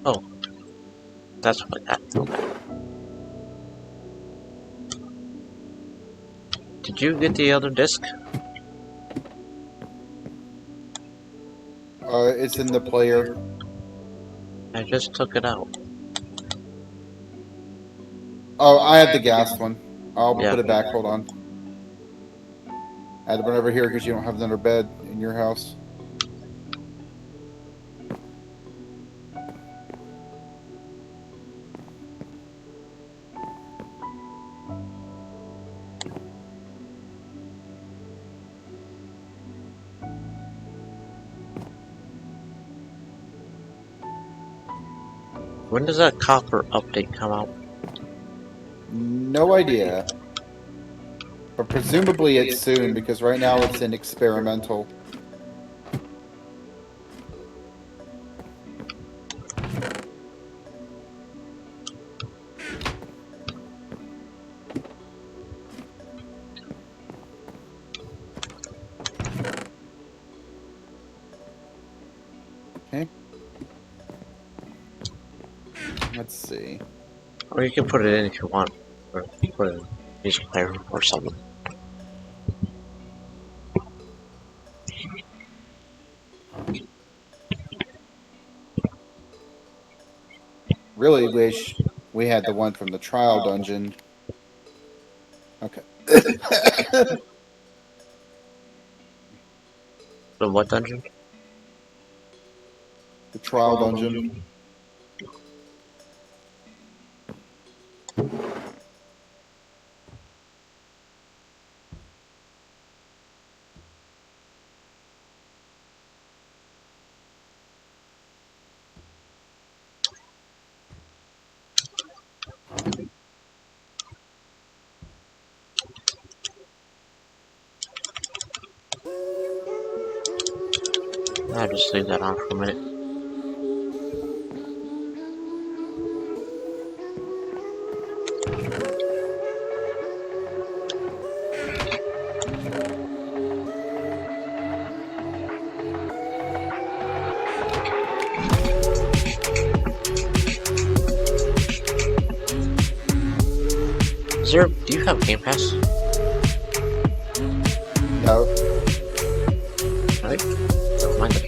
Oh, that's what that. Okay. Did you get the other disc? It's in the player. I just took it out. Oh, I have the Ghast one. I'll Yeah. put it back. Hold on. I had to run over here because you don't have another bed in your house. When does that copper update come out? No idea. But presumably it's soon because right now it's in experimental. Okay. Let's see. Or you can put it in if you want. Or put it in music player or something. Really wish we had the one from the trial dungeon. Okay. The what dungeon? The trial dungeon. I'll just leave that on for a minute. Do you have Game Pass? No. Right? Never mind it.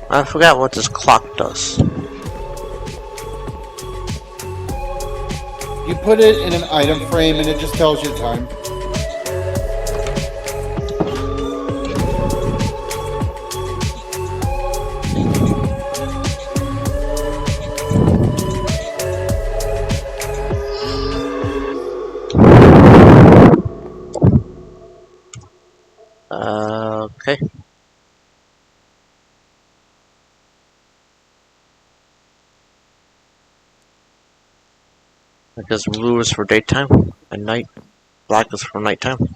I forgot what this clock does. You put it in an item frame and it just tells you the time. Okay. I guess blue is for daytime and night. Black is for nighttime.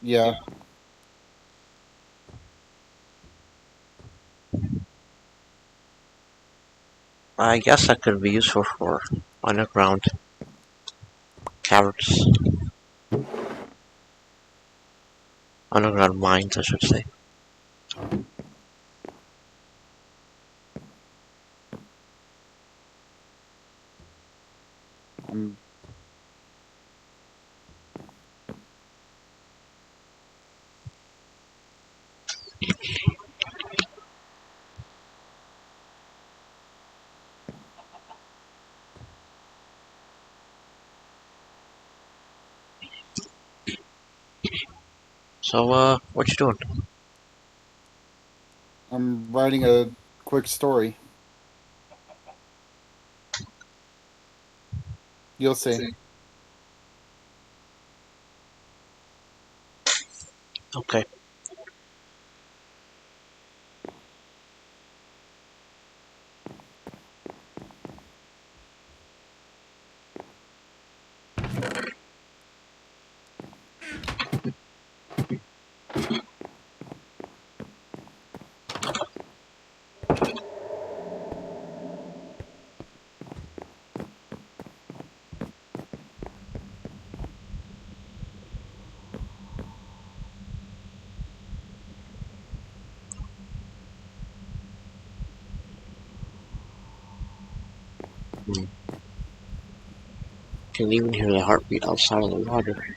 Yeah. I guess that could be useful for underground caverns. Underground mines, I should say. I'm So, what you doing? I'm writing a quick story. You'll see. Okay. Hmm. Can even hear the heartbeat outside of the water.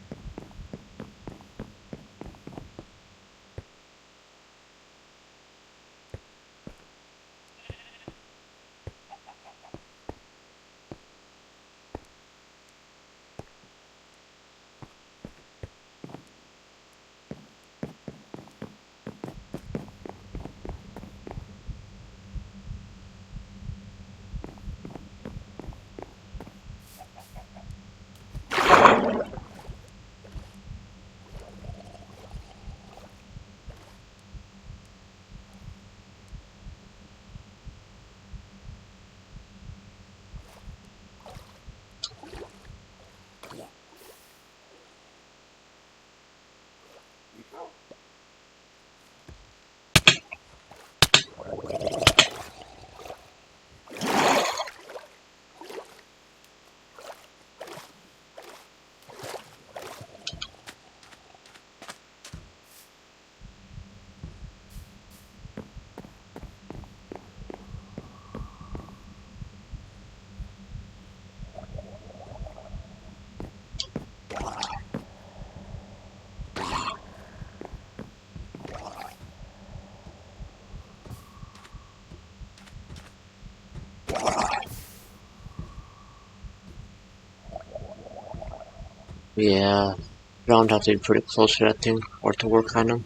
Yeah. Ground have to be pretty close to that thing or to work on them.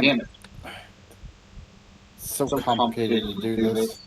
Damn it. It's so complicated to do this.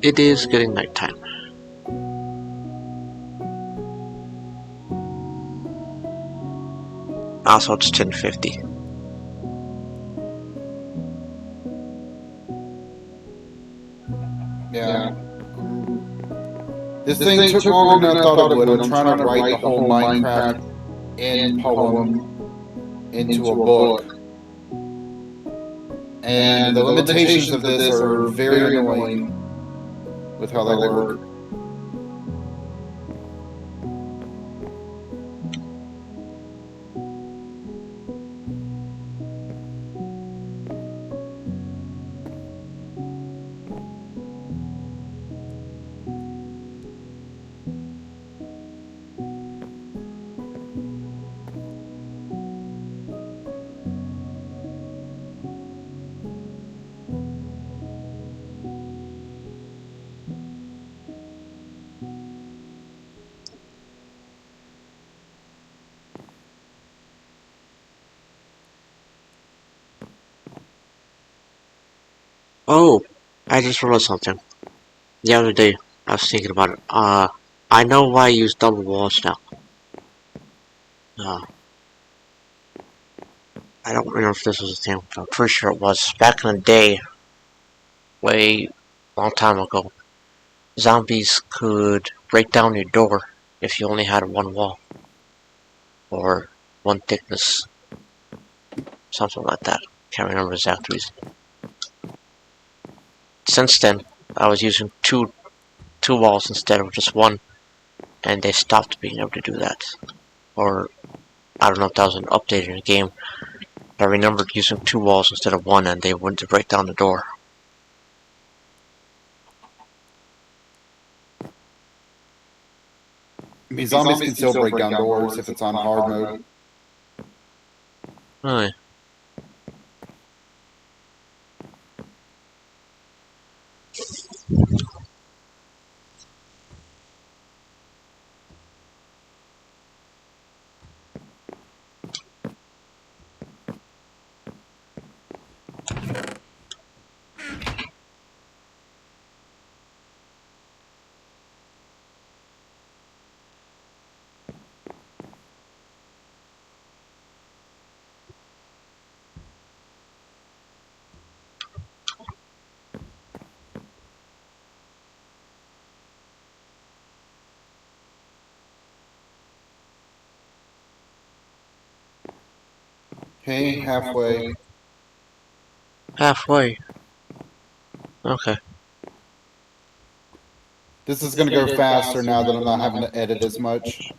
It is getting nighttime. Also, it's 10:50. Yeah. This thing took longer than I thought it would. I'm trying to write the whole Minecraft end poem into a book. And the limitations of this are very annoying with how they work. Oh, I just realized something. The other day, I was thinking about it. I know why I use double walls now. Uh, I don't remember if this was a thing, but I'm pretty sure it was. Back in the day, way long time ago, zombies could break down your door if you only had one wall. Or one thickness. Something like that. Can't remember the exact reason. Since then, I was using two walls instead of just one, and they stopped being able to do that. Or, I don't know if that was an update in the game. I remembered using two walls instead of one, and they wouldn't break down the door. I mean, zombies can still break down doors if it's on hard mode. Really? Okay, halfway. Halfway. Okay. This is going to go faster now that I'm not having to edit as much.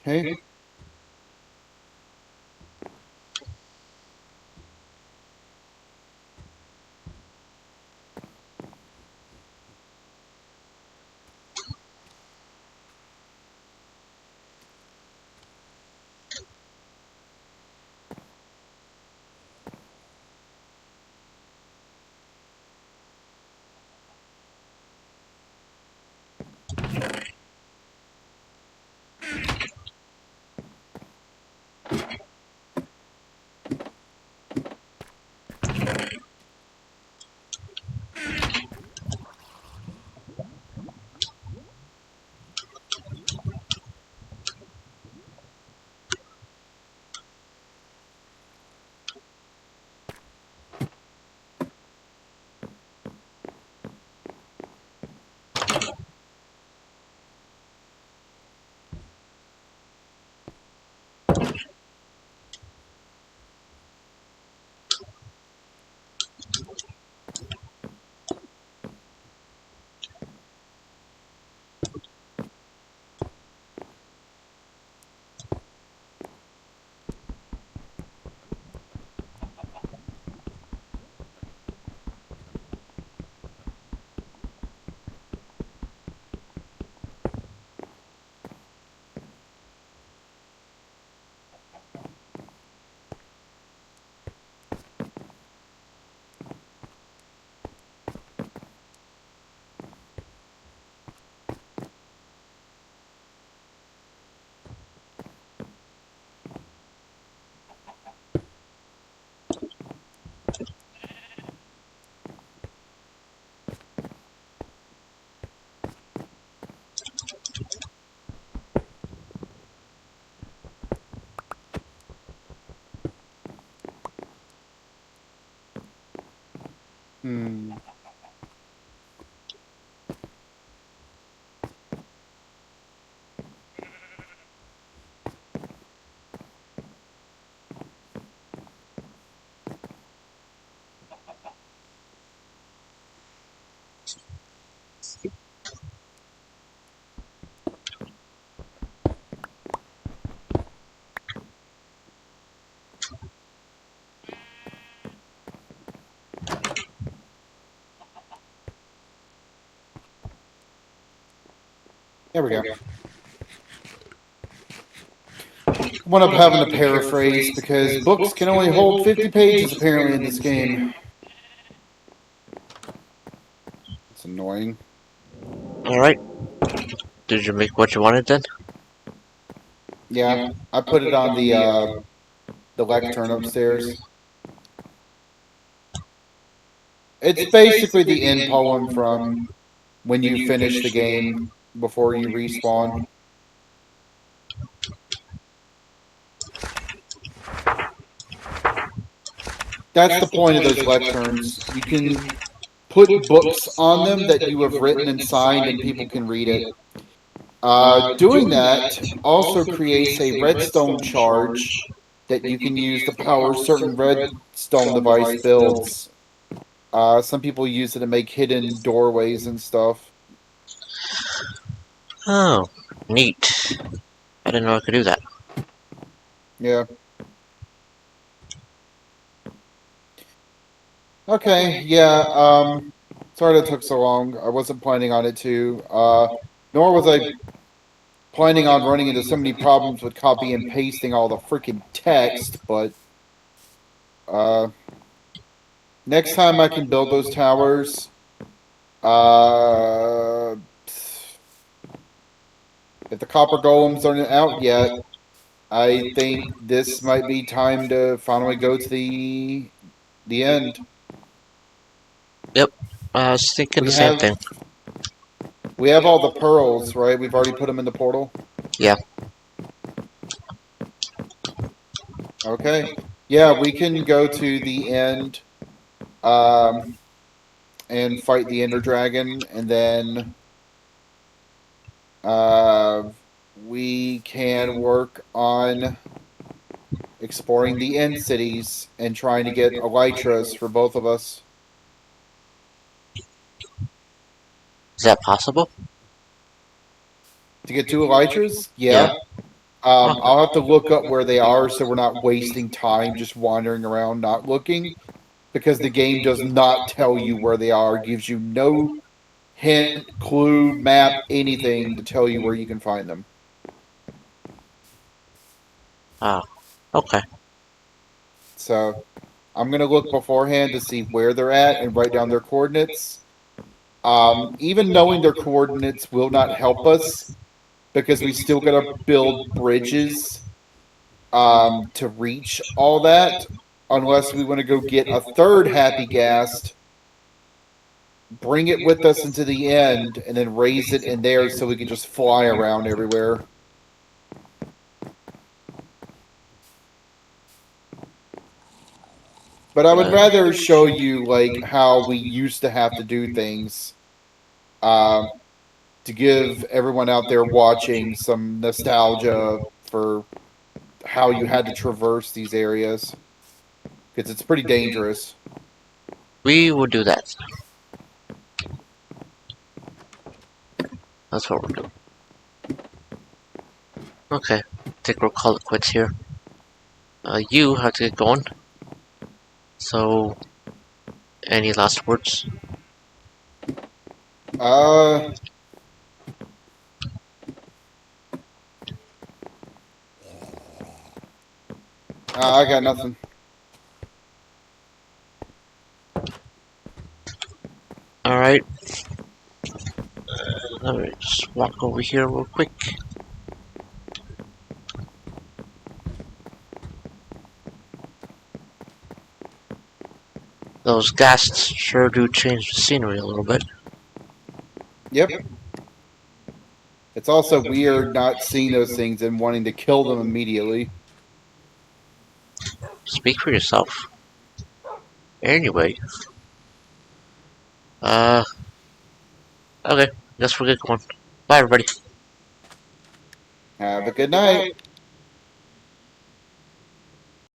Okay. Hmm. There we go. I wound up having to paraphrase because books can only hold 50 pages apparently in this game. It's annoying. Alright. Did you make what you wanted then? Yeah, I put it on the lectern upstairs. It's basically the end poem from when you finish the game before you respawn. That's the point of those lecterns. You can put books on them that you have written and signed, and people can read it. Doing that also creates a redstone charge that you can use to power certain redstone device builds. Some people use it to make hidden doorways and stuff. Oh, neat. I didn't know I could do that. Yeah. Okay, yeah, sorry that took so long. I wasn't planning on it to. Nor was I planning on running into so many problems with copy and pasting all the freaking text, but uh, next time I can build those towers. Uh, if the copper golems aren't out yet, I think this might be time to finally go to the end. Yep. I was thinking We the same have thing. we have all the pearls, right? We've already put them in the portal. Yeah. Okay. Yeah, we can go to the end, um, and fight the Ender Dragon, and then uh, we can work on exploring the end cities and trying to get elytras for both of us. Is that possible? To get two elytras? Yeah. Yeah. Okay. I'll have to look up where they are so we're not wasting time just wandering around not looking, because the game does not tell you where they are, gives you no hint, clue, map, anything to tell you where you can find them. Ah. Okay. So I'm gonna look beforehand to see where they're at and write down their coordinates. Even knowing their coordinates will not help us because we still gotta build bridges to reach all that. Unless we want to go get a third happy ghast, bring it with us into the end, and then raise it in there so we can just fly around everywhere. But I would rather show you like how we used to have to do things, um, to give everyone out there watching some nostalgia for how you had to traverse these areas, because it's pretty dangerous. We will do that. That's what we're doing. Okay. I think we'll call it quits here. You have to get going. So, any last words? Uh, I got nothing. Alright. Let me just walk over here real quick. Those ghasts sure do change the scenery a little bit. Yep. It's also weird not seeing those things and wanting to kill them immediately. Speak for yourself. Anyway, Uh, okay. Guess we'll get going. Bye, everybody. Have a good night.